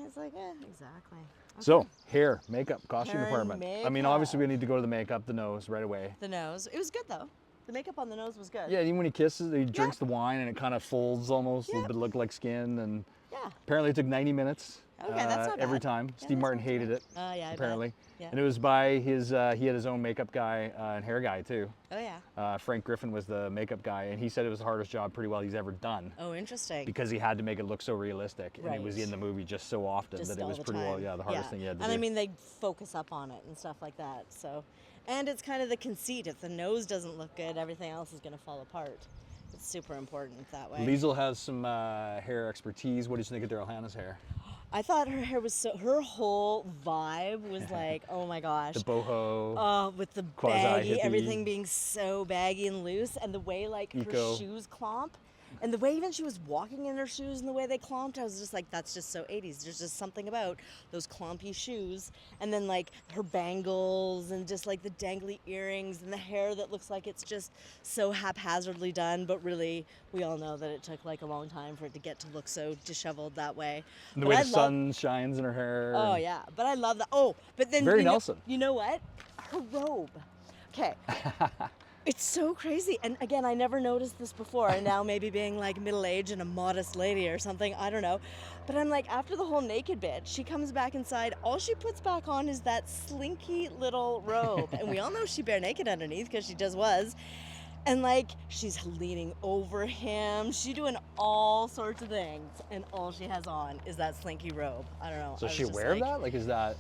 It's like, exactly. So, hair, makeup, costume Hair and department. I mean, obviously we need to go to the makeup, the nose right away. The nose. It was good though. The makeup on the nose was good. Yeah, even when he kisses, he drinks the wine and it kind of folds almost, a little bit look like skin. And Yeah. apparently it took 90 minutes. Okay, that's not every bad. time. Yeah, Steve that's Martin not too hated bad. it. Oh, yeah, I bet. apparently. Yeah. And it was by his, he had his own makeup guy and hair guy too. Oh yeah. Frank Griffin was the makeup guy, and he said it was the hardest job pretty well he's ever done. Oh, interesting. Because he had to make it look so realistic, and he was Right. in the movie just so often Just that it all was the pretty well, time. the hardest thing he had to and do. I mean, they focus up on it and stuff like that. So, and it's kind of the conceit. If the nose doesn't look good, everything else is going to fall apart. It's super important that way. Liesl has some hair expertise. What did you think of Daryl Hannah's hair? I thought her hair was her whole vibe was like, oh my gosh. The boho. Oh, with the baggy, Quasi-hippie. everything being so baggy and loose, and the way like Eco. her shoes clomp, and the way even she was walking in her shoes and the way they clomped, I was just like, that's just so 80s. There's just something about those clompy shoes, and then like her bangles and just like the dangly earrings and the hair that looks like it's just so haphazardly done, but really we all know that it took like a long time for it to get to look so disheveled that way. And the But way I the sun shines in her hair. Oh yeah, but I love that. Oh, but then Very you know, Nelson. you know what? Her robe. Okay. It's so crazy. And again, I never noticed this before. And now maybe being like middle-aged and a modest lady or something, I don't know. But I'm like, after the whole naked bit, she comes back inside. All she puts back on is that slinky little robe. And we all know she bare naked underneath because she just was. And like, she's leaning over him. She's doing all sorts of things. And all she has on is that slinky robe. I don't know. So is she aware of that? Like, is that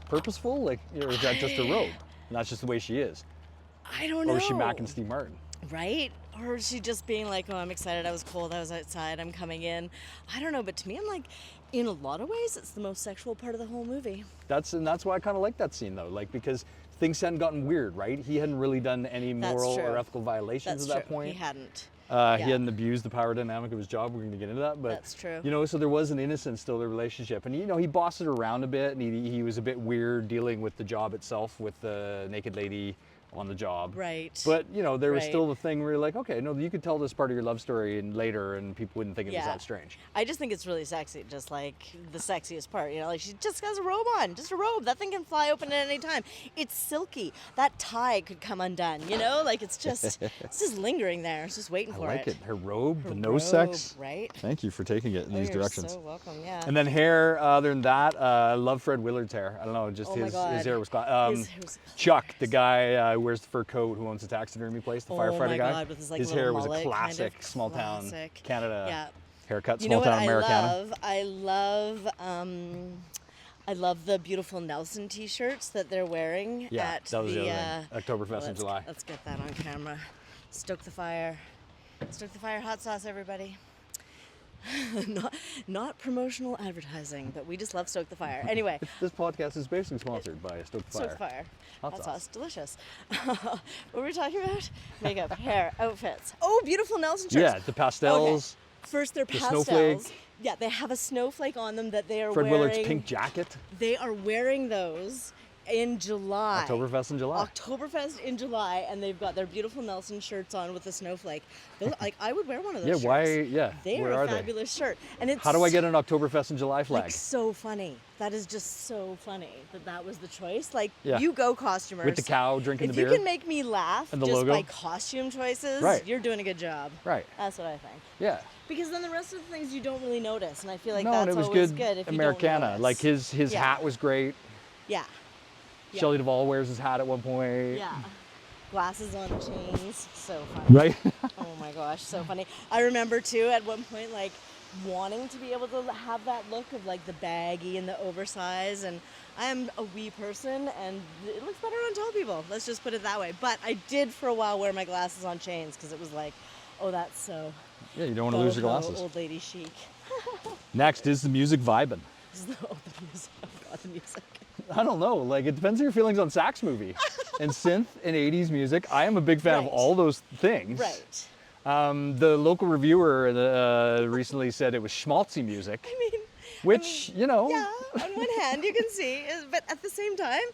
purposeful? Like, or is that just a robe? And that's just the way she is? I don't know. Or is she Mac and Steve Martin? Right? Or is she just being like, oh, I'm excited, I was cold, I was outside, I'm coming in. I don't know, but to me, I'm like, in a lot of ways, it's the most sexual part of the whole movie. That's why I kind of like that scene, though. Like, because things hadn't gotten weird, right? He hadn't really done any moral or ethical violations at that point. He hadn't. He hadn't abused the power dynamic of his job. We're going to get into that, but that's true. You know, so there was an innocence still to the relationship, and you know, he bossed it around a bit, and he was a bit weird dealing with the job itself, with the naked lady on the job. Right. But you know, there was still the thing where you're like, okay, no, you could tell this part of your love story and later, and people wouldn't think it was that strange. I just think it's really sexy, just like the sexiest part. You know, like she just has a robe on, just a robe. That thing can fly open at any time. It's silky. That tie could come undone. You know, like it's just lingering there. It's just waiting for it. I like it. Her robe, the nose sex. Right. Thank you for taking it in these directions. You're so welcome. Yeah. And then hair. Other than that, I love Fred Willard's hair. I don't know, just his hair was. Chuck, the guy who wears the fur coat, who owns the taxidermy place, the firefighter guy. God, with his, like, his hair was mullet, a classic kind of small town Canada haircut, you small know town what Americana. I love the beautiful Nelson t-shirts that they're wearing at that was the Oktoberfest in July. Let's get that on camera. Stoke the fire. Stoke the fire, hot sauce, everybody. not promotional advertising, but we just love Stoke the Fire. Anyway. This podcast is basically sponsored by Stoke the Fire. Stoke the Fire. Hot sauce. Delicious. What were we talking about? Makeup, hair, outfits. Oh, beautiful Nelson shirts. Yeah, the pastels. Okay. First, they're pastels. Snowflake. Yeah, they have a snowflake on them that they are Fred wearing. Willard's pink jacket. They are wearing those in July. Oktoberfest in July. Oktoberfest in July, and they've got their beautiful Nelson shirts on with the snowflake. Like, I would wear one of those shirts. They are a fabulous shirt. And it's how do I get an Oktoberfest in July flag? Like, so funny. That is just so funny that was the choice. Like, you go costumers. With the cow drinking the beer. If you can make me laugh and the just logo by costume choices, you're doing a good job. Right. That's what I think. Yeah. Because then the rest of the things you don't really notice, and I feel like no, that's and it was always good if Americana. You don't notice. Like his hat was great. Yeah. Shelley Duvall wears his hat at one point. Yeah. Glasses on chains. So funny. Right? Oh my gosh, so funny. I remember too at one point like wanting to be able to have that look of like the baggy and the oversized, and I am a wee person and it looks better on tall people. Let's just put it that way. But I did for a while wear my glasses on chains because it was like, oh, that's so. Yeah, you don't want to lose your glasses. Old lady chic. Next is the music vibing. The music. Oh God, the music. I don't know. Like, it depends on your feelings on sax movie and synth and 80s music. I am a big fan of all those things. Right. The local reviewer recently said it was schmaltzy music. Which, you know. Yeah, on one hand you can see, but at the same time,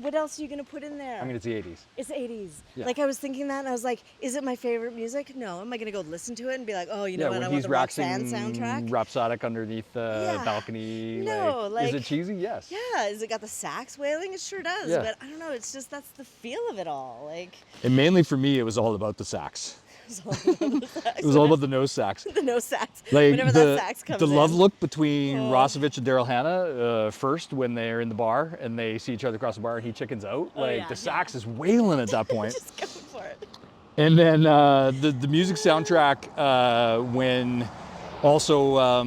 what else are you going to put in there? I mean, it's the 80s. It's the 80s. Yeah. Like, I was thinking that, and I was like, is it my favorite music? No. Am I going to go listen to it and be like, oh, you know what, I want the Roxanne soundtrack? Rhapsodic underneath the balcony. No, like, is it cheesy? Yes. Yeah. Has it got the sax wailing? It sure does. Yeah. But I don't know. It's just, that's the feel of it all. Like. And mainly for me, it was all about the sax. It was all about the nose sax. The nose sax. Like whenever that sax comes the in. love look between Rossovich and Daryl Hannah first when they're in the bar and they see each other across the bar and he chickens out. The sax is wailing at that point. Just go for it. And then the music soundtrack when also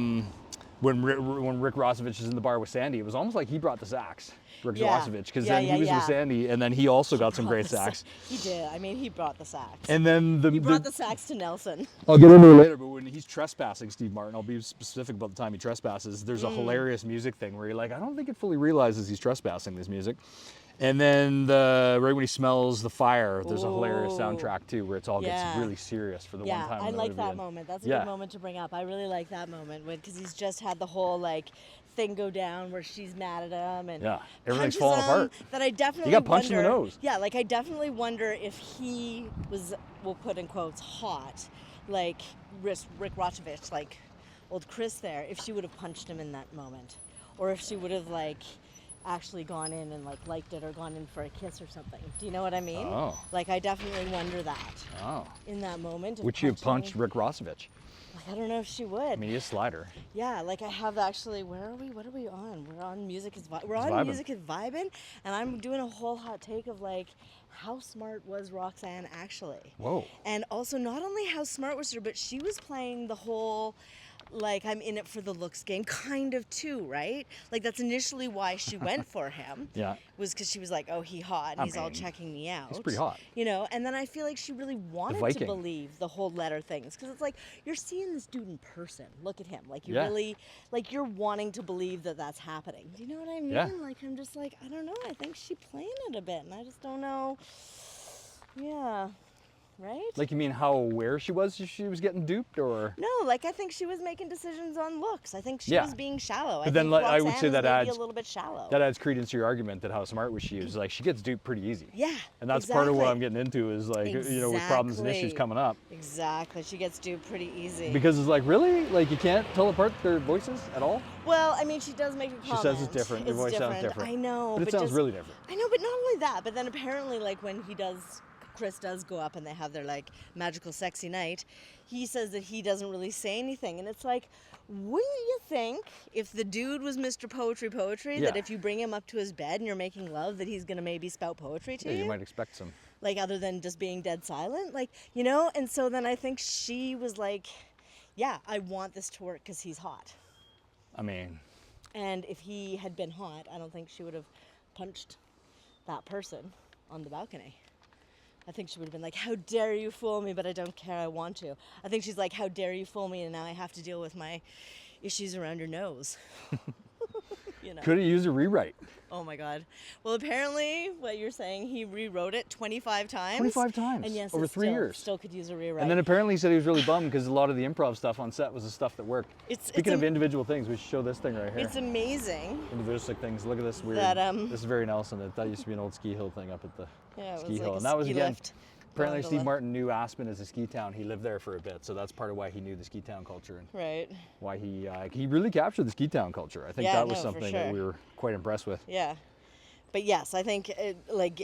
when Rick Rossovich is in the bar with Sandy, it was almost like he brought the sax, Rick Yeah. Rossovich, because Yeah, then he was yeah. with Sandy, and then he also got some great sax. He did. I mean, he brought the sax. And then He brought the sax to Nelson. I'll get into it later, but when he's trespassing Steve Martin, I'll be specific about the time he trespasses. There's a hilarious music thing where you're like, I don't think it fully realizes he's trespassing this music. And then right when he smells the fire, there's a hilarious soundtrack too, where it all gets really serious for the one time. I in the like movie. that And moment. That's a good moment to bring up. I really like that moment because he's just had the whole like thing go down where she's mad at him and everything's punches falling him, apart. That I definitely He got punched in the nose. Yeah, like I definitely wonder if he was, we'll put in quotes, hot, like Rick Rossovich, like old Chris there, if she would have punched him in that moment, or if she would have like actually gone in and like liked it or gone in for a kiss or something. Do you know what I mean? Oh. Like I definitely wonder that. Oh. In that moment. Would you have punched Rick Rossovich? Like, I don't know if she would. I mean, he is Slider. Yeah, like I have actually. Where are we? What are we on? We're on Music is We're on Music is Vibin', and I'm doing a whole hot take of like how smart was Roxanne actually. Whoa. And also, not only how smart was her, but she was playing the whole. Like, I'm in it for the looks game, kind of too, right? Like, that's initially why she went for him. Yeah. Was because she was like, oh, he's hot, and he's all checking me out. He's pretty hot. You know, and then I feel like she really wanted to believe the whole letter things. Because it's like, you're seeing this dude in person. Look at him. Like, you really, like, you're wanting to believe that that's happening. Do you know what I mean? Yeah. Like, I'm just like, I don't know. I think she planned it a bit, and I just don't know. Yeah. Right? Like, you mean how aware she was getting duped, or? No, like I think she was making decisions on looks. I think she was being shallow. But then I would say that adds a little bit shallow. That adds credence to your argument that how smart was she is. Like, she gets duped pretty easy. Yeah. And that's part of what I'm getting into is like, you know, with problems and issues coming up. Exactly. She gets duped pretty easy. Because it's like, really? Like, you can't tell apart their voices at all? Well, I mean, she does make a comment. She says it's different. Your voice sounds different. I know. But it sounds really different. I know, but not only that, but then apparently, like, when Chris does go up and they have their like magical sexy night, he says that he doesn't really say anything, and it's like, wouldn't you think if the dude was Mr. Poetry that if you bring him up to his bed and you're making love that he's gonna maybe spout poetry to you? Yeah, you might expect some. Like, other than just being dead silent, like, you know. And so then I think she was like, yeah, I want this to work because he's hot. I mean, and if he had been hot, I don't think she would have punched that person on the balcony. I think she would have been like, how dare you fool me, but I don't care, I want to. I think she's like, how dare you fool me, and now I have to deal with my issues around your nose. You know. Could have used a rewrite. Oh my God. Well, apparently, what you're saying, he rewrote it 25 times. 25 times? And yes, over 3 years. Still could use a rewrite. And then apparently he said he was really bummed because a lot of the improv stuff on set was the stuff that worked. Speaking of individual things, we should show this thing right here. It's amazing. Individualistic things. Look at this weird. This is very Nelson. That used to be an old ski hill thing up at the ski hill. Like and that was again. Lift. Apparently Steve Martin knew Aspen as a ski town. He lived there for a bit, so that's part of why he knew the ski town culture and why he really captured the ski town culture. I think that was something that we were quite impressed with. Yeah. But yes, I think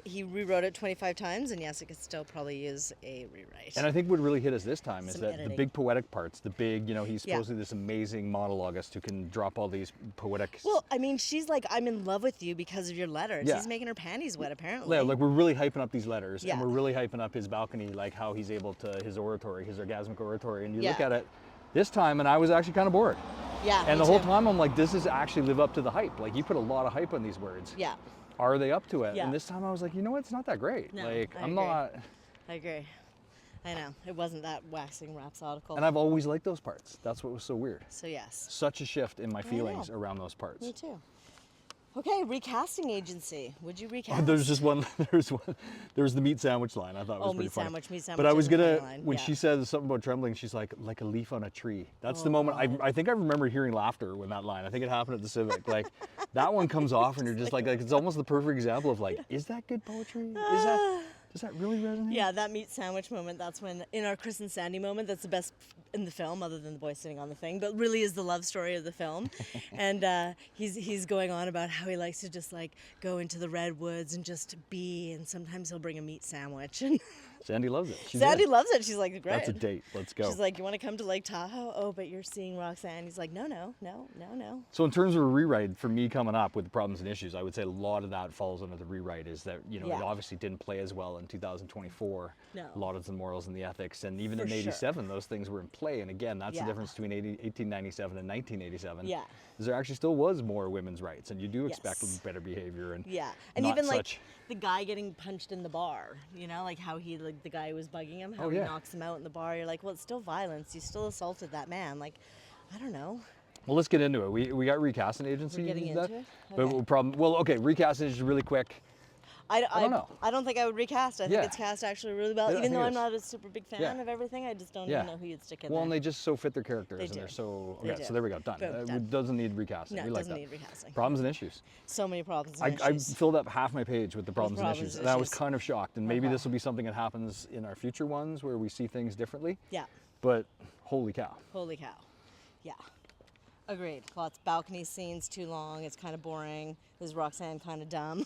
he rewrote it 25 times, and yes, it could still probably use a rewrite. And I think what really hit us this time is that the big poetic parts, the big, you know, he's supposedly this amazing monologuist who can drop all these poetic. Well, I mean, she's like, I'm in love with you because of your letters. He's making her panties wet, apparently. Yeah, like we're really hyping up these letters, and we're really hyping up his balcony, like how he's able to, his oratory, his orgasmic oratory, and you look at it this time, and I was actually kind of bored. Yeah. And the whole time I'm like, this is actually live up to the hype. Like, you put a lot of hype on these words. Yeah. Are they up to it? Yeah. And this time I was like, you know what? It's not that great. No, like, I agree. I know. It wasn't that waxing rhapsodical. And I've always liked those parts. That's what was so weird. So yes. Such a shift in my feelings around those parts. Me too. Okay, recasting agency. Would you recast? Oh, there's just one. There's the meat sandwich line. I thought it was pretty funny. Meat sandwich. But I was gonna, when she says something about trembling, she's like a leaf on a tree. That's the moment. I think I remember hearing laughter when that line. I think it happened at the Civic. Like, that one comes off, and you're just like it's almost the perfect example of like, is that good poetry? Does that really resonate? Yeah, that meat sandwich moment, that's when, in our Chris and Sandy moment, that's the best in the film, other than the boy sitting on the thing, but really is the love story of the film. And he's going on about how he likes to just like go into the redwoods and just be, and sometimes he'll bring a meat sandwich. Sandy loves it. Sandy loves it. She's like, great. That's a date. Let's go. She's like, you want to come to Lake Tahoe? Oh, but you're seeing Roxanne. He's like, no. So in terms of a rewrite, for me coming up with the problems and issues, I would say a lot of that falls under the rewrite is that, you know, it obviously didn't play as well in 2024. No. A lot of the morals and the ethics. And even in 87, those things were in play. And again, that's the Yeah. difference between 1897 and 1987. Yeah. Is there actually still was more women's rights, and you do expect Yes. better behavior and Yeah, and not even like such. the guy getting punched in the bar, you know, like how he, like the guy who was bugging him, how Oh, he yeah. knocks him out in the bar. You're like, well, it's still violence. You still assaulted that man. Like, I don't know. Well, let's get into it. We got recasting agency. We're getting that, into it? But Okay. okay, recasting agency really quick. I don't know. I don't think I would recast. I think Yeah. it's cast actually really well. Yeah, I Even think though it I'm is. not a super big fan Yeah. of everything, I just don't Yeah. even know who you'd stick in Well, there. and they just so fit their characters, They and they're do. so They okay. do. So there we go, done. Boom, done. It doesn't need recasting. No, we it like doesn't that. need recasting. Problems and issues. So many problems and I issues. filled up half my page with the problems and problems issues, and and I was issues. kind of shocked. And maybe Okay. this will be something that happens in our future ones where we see things differently. Yeah. But holy cow! Holy cow. Yeah. Agreed. Lots of balcony scenes, too long. It's kind of boring. Is Roxanne kind of dumb?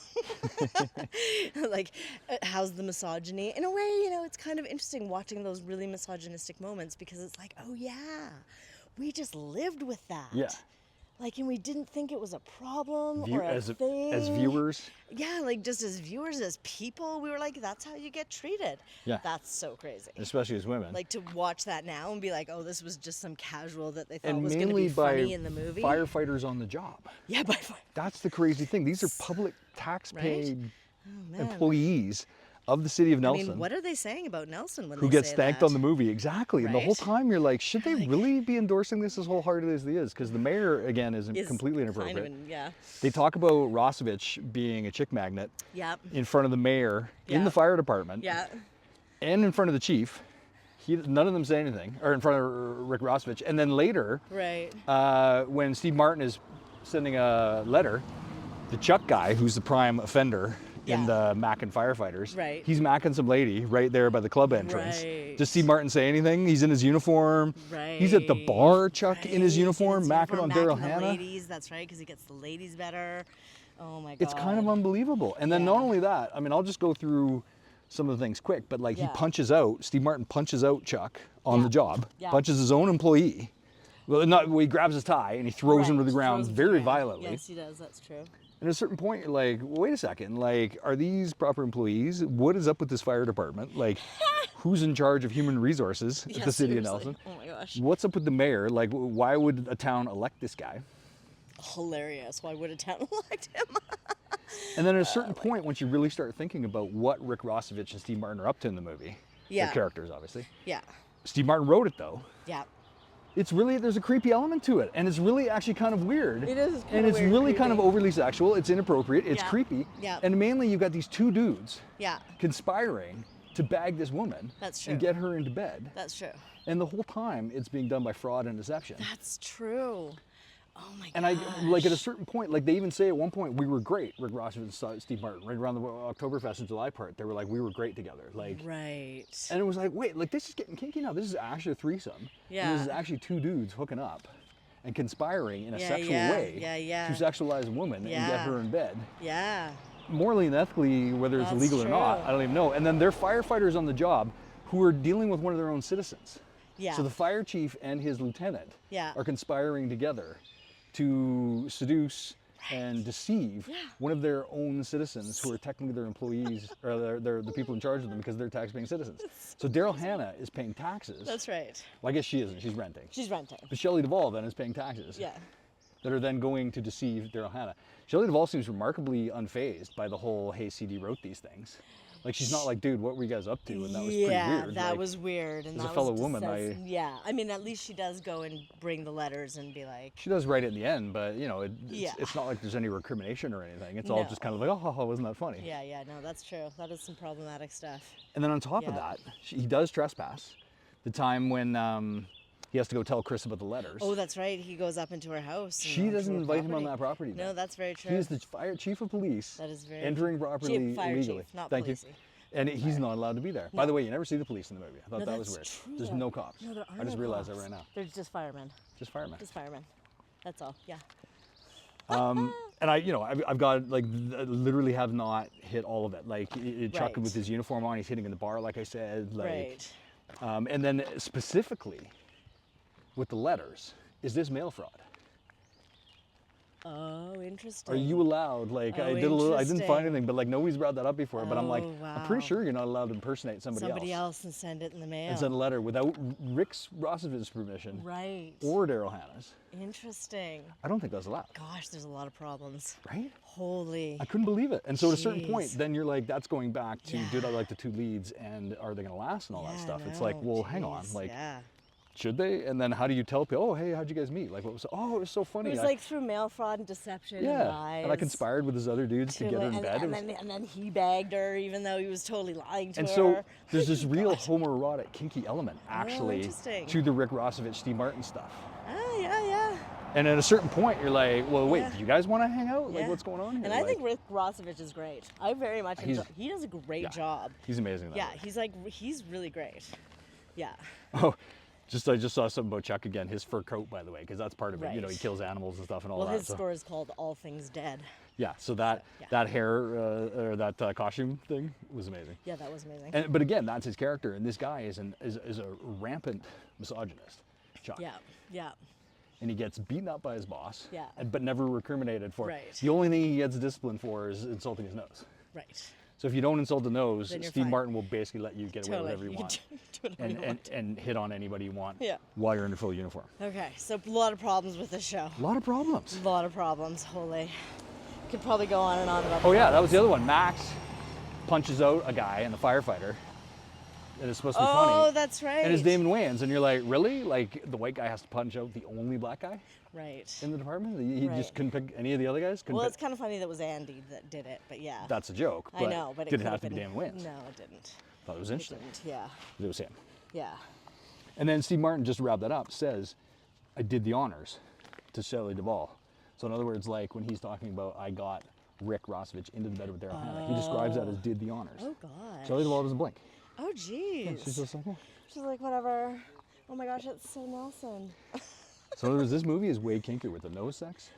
Like, how's the misogyny? In a way, you know, it's kind of interesting watching those really misogynistic moments because it's like, oh yeah, we just lived with that. Yeah. Like, and we didn't think it was a problem View- or a as thing. as viewers, Yeah, like just as viewers, as people, we were like, that's how you get treated. Yeah. That's so crazy. especially as women, Like to watch that now and be like, oh, this was just some casual that they thought and was going to mainly be by funny in the movie. firefighters on the job. Yeah, by far. That's the crazy thing. These are public tax-paid Oh, man. employees of the city of I Nelson. mean, what are they saying about Nelson when who they gets say thanked that? on the movie, exactly. And the whole Right? time you're like, should they Like- really be endorsing this as wholeheartedly as they is? Because the mayor, again, is Is completely inappropriate. Kind of, yeah. They talk about Rossovich being a chick magnet Yep. in front of the mayor, in Yeah. the fire department, Yeah. and in front of the chief. None of them say anything, or in front of Rick Rossovich. And then later, Right. when Steve Martin is sending a letter, the Chuck guy, who's the prime offender in Yeah. the Mackin firefighters, Right. he's macking some lady right there by the club entrance. Right. Does Steve Martin say anything? He's in his uniform. Right. He's at the bar, Chuck, in his Right, uniform, macking on Daryl macking the Hannah. ladies, that's right, because he gets the ladies better. Oh my god. It's kind of unbelievable. And then not Yeah. only that, I mean, I'll just go through some of the things quick, but like Yeah. he punches out, Steve Martin punches out Chuck on Yeah. the job, Yeah. punches his own employee. Well, he grabs his tie and he throws him to the Right, ground throws him to very the ground. violently. Yes, he does. That's true. And at a certain point, you're like, wait a second, like, are these proper employees? What is up with this fire department? Like, who's in charge of human resources at Yeah, the city seriously. of Nelson? Oh my gosh. What's up with the mayor? Like, why would a town elect this guy? Hilarious. Why would a town elect him? And then at a certain point, once you really start thinking about what Rick Rossovich and Steve Martin are up to in the movie, Yeah. their characters, obviously. Yeah. Steve Martin wrote it, though. Yeah. It's really, there's a creepy element to it, and it's really actually kind of weird. It is And kinda it's weird, really kind of creepy. overly sexual. It's inappropriate. It's Yeah. creepy. Yeah. And mainly, you've got these two dudes Yeah. conspiring to bag this woman That's and true. get her into bed. That's true. And the whole time, it's being done by fraud and deception. That's true. Oh my god. And I, like, at a certain point, like, they even say at one point, we were great, Rick Rossovich and Steve Martin, right around the Oktoberfest in July part. They were like, we were great together. Like, Right. and it was like, wait, like, this is getting kinky now. This is actually a threesome. Yeah. And this is actually two dudes hooking up and conspiring in a Yeah, sexual yeah, way yeah, yeah. to sexualize a woman and get Yeah. her in bed. Yeah. Morally and ethically, whether it's That's illegal or not, true. I don't even know. And then they're firefighters on the job who are dealing with one of their own citizens. Yeah. So the fire chief and his lieutenant Yeah. are conspiring together to seduce and deceive Yeah. one of their own citizens who are technically their employees or they're the people in charge of them because they're tax-paying citizens. So Daryl Hannah is paying taxes. That's right. Well, I guess she isn't. She's renting. She's renting. But Shelley Duvall then is paying taxes. Yeah. That are then going to deceive Daryl Hannah. Shelley Duvall seems remarkably unfazed by the whole, hey, CD wrote these things. Like, she's not like, dude, what were you guys up to? And that was pretty Yeah, weird. that Like, was weird. And as a that fellow was woman, yeah. I mean, at least she does go and bring the letters and be like, she does write it in the end, but, you know, Yeah. it's not like there's any recrimination or anything. It's all No. just kind of like, oh, wasn't that funny? yeah, yeah, no, that's true. That is some problematic stuff. And then on top of Yeah. that, he does trespass. The time when he has to go tell Chris about the letters. Oh, that's right. He goes up into her house. and She onto doesn't her invite him on property. that property. No, then. that's very true. He is the fire chief of police. That is very entering true. property Fire illegally. chief, not Thank policey. you. And he's not allowed to be there. By No. the way, you never see the police in the movie. I thought No, that was that's weird. true, There's though. no cops. No, there are I just no realized cops. that right now. There's just firemen. Just firemen. Just firemen. That's all. Yeah. And I've got like literally have not hit all of it. Like Chuck Right. with his uniform on, he's hitting in the bar, like I said. Like, Right. And then specifically with the letters, is this mail fraud? Oh, interesting. Are you allowed? Like, Oh, I didn't find interesting. anything, but like nobody's brought that up before. But I'm like, Oh, I'm pretty wow. sure you're not allowed to impersonate somebody else and send it in the mail. and send a letter without Rick Rossovich's permission Right. or Daryl Hannah's. Interesting. I don't think that's allowed. Gosh, there's a lot of problems. Right? Holy. I couldn't believe it. And so at a certain point, Jeez. then you're like, that's going back to, Yeah. did I like the two leads and are they going to last and all that Yeah, stuff? It's like, no, well, hang on. jeez, Like, yeah. should they? And then how do you tell people, oh, hey, how'd you guys meet? Like, what was, oh, it was so funny. It was like through mail fraud and deception and yeah. lies. And I conspired with his other dudes to get her in bed. It was- And then he bagged her, even though he was totally lying to And her. so there's this real homoerotic, kinky element, actually, interesting. to the Rick Rossovich, Steve Martin stuff. Ah, yeah. And at a certain point, you're like, well, wait, Yeah. do you guys want to hang out? Like, Yeah. what's going on here? And I Like, think Rick Rossovich is great. I very much He's- enjoy. He does a great yeah. job. he's amazing. That Yeah, way. he's really great. Yeah. Oh, I just saw something about Chuck again. His fur coat, by the way, because that's part of it. You know, he Right. kills animals and stuff and all Well, that. his so. score is called All Things Dead. Yeah, so that yeah. that hair or that costume thing was amazing. Yeah, that was amazing. And, but again, that's his character, and this guy is a rampant misogynist, Chuck. Yeah. And he gets beaten up by his boss, Yeah. but never recriminated for. Right. The only thing he gets disciplined for is insulting his nose. Right. So if you don't insult the nose, Then you're Steve fine. Martin will basically let you get away with whatever you can want. do whatever you want. And hit on anybody you want Yeah. while you're in a full uniform. Okay, so a lot of problems with this show. A lot of problems. A lot of problems. Holy. Could probably go on and on about. Oh yeah, that was the other one. Max punches out a guy and the firefighter. And it's supposed to be funny. Oh, that's right. And it's Damon Wayans, and you're like, really? Like the white guy has to punch out the only black guy Right. in the department? He Right. just couldn't pick any of the other guys? Couldn't Well, pick- it's kind of funny that was Andy that did it, but yeah. That's a joke. I know, but it didn't could have to be Damon Wayans. No, it didn't. Thought it was It interesting. didn't. Yeah. It was him. Yeah. And then Steve Martin, just to wrap that up, says, I did the honors to Shelley Duvall. So in other words, like when he's talking about, I got Rick Rossovich into the bed with Daryl Hannah, he describes that as did the honors. Oh gosh. Shelley Duvall doesn't blink. Oh jeez. She's just like, yeah. She's like, whatever. Oh my gosh, it's so Nelson. So in other words, this movie is way kinkier with the nose sex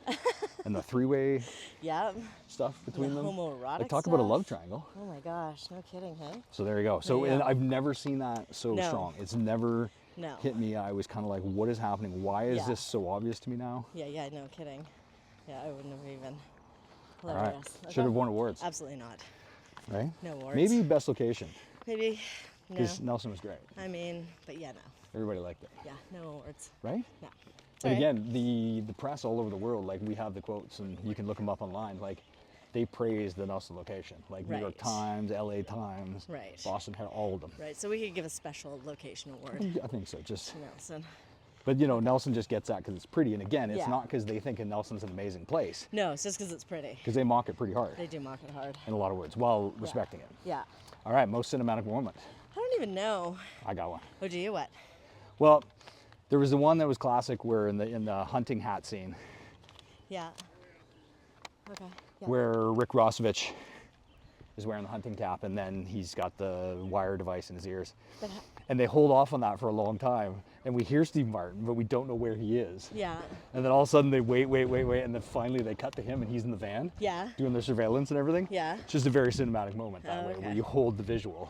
and the three-way Yeah. stuff between them. homoerotic Like talk about a stuff. love triangle. Oh my gosh, no kidding, hey? So there you go. So Yeah. and I've never seen that so No. strong. It's never No. hit me. I was kind of like, what is happening? Why is Yeah. this so obvious to me now? Yeah, no kidding. Yeah, I wouldn't have even. All right. Hilarious. Should have won awards, Absolutely not. right? No awards. Maybe best location, Maybe. No. because Nelson was great. I mean, but yeah, no. Everybody liked it, Yeah, no awards. right? No. But Sorry. again, the press all over the world, like we have the quotes and you can look them up online, like they praise the Nelson location, like New York Right. Times, LA Times, Right. Boston Herald, all of them. Right, so we could give a special location award I think so, just, to Nelson. but you know, Nelson just gets that because it's pretty. And again, it's Yeah. not because they think Nelson's an amazing place, No, it's just because it's pretty. because they mock it pretty hard, They do mock it hard. in a lot of words, while respecting it. Yeah. All right, most cinematic moment. I don't even know. I got one. Oh, do you? What? Well, there was the one that was classic where in the hunting hat scene, Yeah. Okay. Yeah. where Rick Rossovich is wearing the hunting cap and then he's got the wire device in his ears. But And they hold off on that for a long time. And we hear Steve Martin, but we don't know where he is. yeah. And then all of a sudden they wait. And then finally they cut to him and he's in the van Yeah. doing their surveillance and everything. Yeah. It's just a very cinematic moment that Oh, way, okay. where you hold the visual.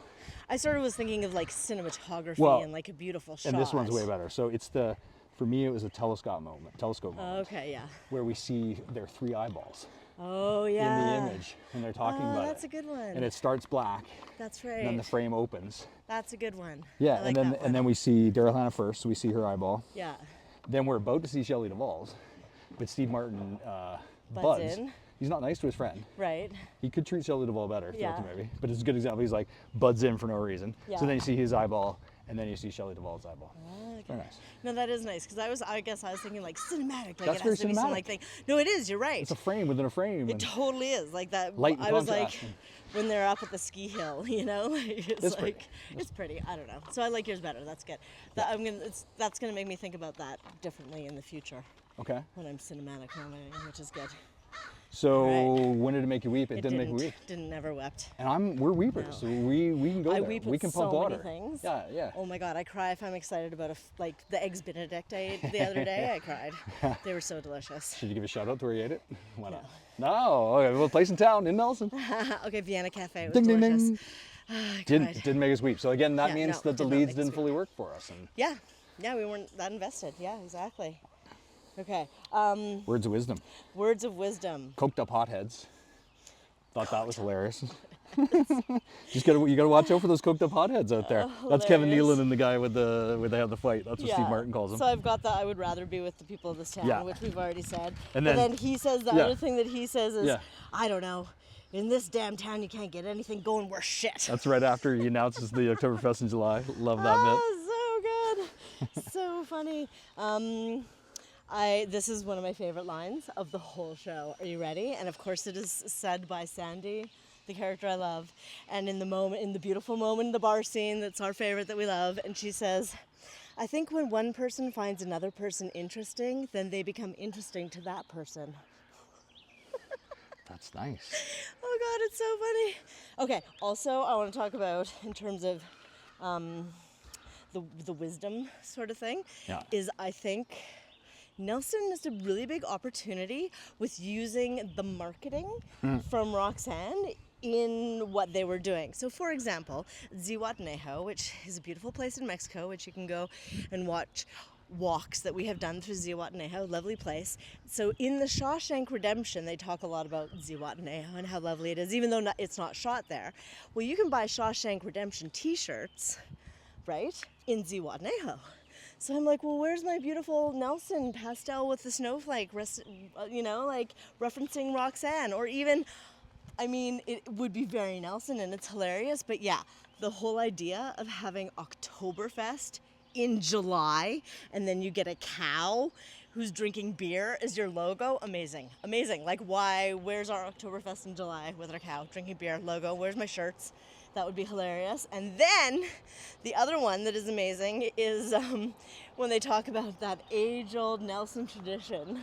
I sort of was thinking of like cinematography Well, and like a beautiful shot. And this one's way better. So it's for me, it was a telescope moment, Okay, yeah. where we see their three eyeballs Oh, yeah. in the image. And they're talking Oh, about that's it. a good one. And it starts black, That's right. and then the frame opens. That's a good one. Yeah, I like and then that and then one. we see Daryl Hannah first, so we see her eyeball. Yeah. Then we're about to see Shelley Duvall's, but Steve Martin Butts buds. in. He's not nice to his friend. Right. He could treat Shelley Duvall better throughout Yeah. the movie, but it's a good example. He's like buds in for no reason. Yeah. So then you see his eyeball, and then you see Shelley Duvall's eyeball. Oh, okay. Very nice. No, that is nice because I guess I was thinking like cinematic. Like That's it very has to be some cinematic. like thing. No, it is. You're right. It's a frame within a frame. It and totally is like that. Light and I was like, contrast. when they're up at the ski hill, you know, it's It's like pretty. it's pretty. I don't know. So I like yours better. That's good. That's gonna make me think about that differently in the future Okay. when I'm cinematic commenting, which is good. So Right. when did it make you weep? It didn't make me weep. Didn't never wept. And we're weepers, No. so we can go I there. weep we at can so pump many water. things. Yeah, yeah. Oh my god, I cry if I'm excited about like the eggs Benedict I ate the other day. I cried. They were so delicious. Should you give a shout out to where you ate it? Why not? No. Okay, well, place in town in Nelson. Okay, Vienna Cafe. It was Ding ding delicious. ding. I Didn't cried. make us weep. So again, that Yeah, means no, that the did not leads make us didn't weep. fully work for us. And Yeah, we weren't that invested. Yeah, exactly. Okay. Words of wisdom. Words of wisdom. Coked up hotheads. Thought that was hilarious. You gotta watch out for those coked up hotheads out there. That's Kevin Hilarious. Nealon and the guy where they have the fight. That's what Steve Martin calls them. So I've got that I would rather be with the people of this town, Yeah. which we've already said. And But then- then he says the Yeah. other thing that he says is, Yeah. I don't know, in this damn town you can't get anything going worth shit. That's right after he announces the Oktoberfest in July. Love that bit. Oh, so good. So funny. This is one of my favorite lines of the whole show. Are you ready? And of course it is said by Sandy, the character I love. And in the beautiful moment in the bar scene, that's our favorite that we love. And she says, I think when one person finds another person interesting, then they become interesting to that person. That's nice. Oh God, it's so funny. Okay, also I want to talk about in terms of the wisdom sort of thing, Yeah. is I think Nelson missed a really big opportunity with using the marketing from Roxanne in what they were doing. So for example, Zihuatanejo, which is a beautiful place in Mexico, which you can go and watch walks that we have done through Zihuatanejo, lovely place. So in the Shawshank Redemption, they talk a lot about Zihuatanejo and how lovely it is, even though it's not shot there. Well, you can buy Shawshank Redemption t-shirts, right, in Zihuatanejo. So I'm like, well, where's my beautiful Nelson pastel with the snowflake, like referencing Roxanne? Or even, I mean, it would be very Nelson and it's hilarious, but yeah, the whole idea of having Oktoberfest in July and then you get a cow who's drinking beer as your logo, amazing. Like, why, where's our Oktoberfest in July with our cow drinking beer logo? Where's my shirts? That would be hilarious. And then the other one that is amazing is when they talk about that age-old Nelson tradition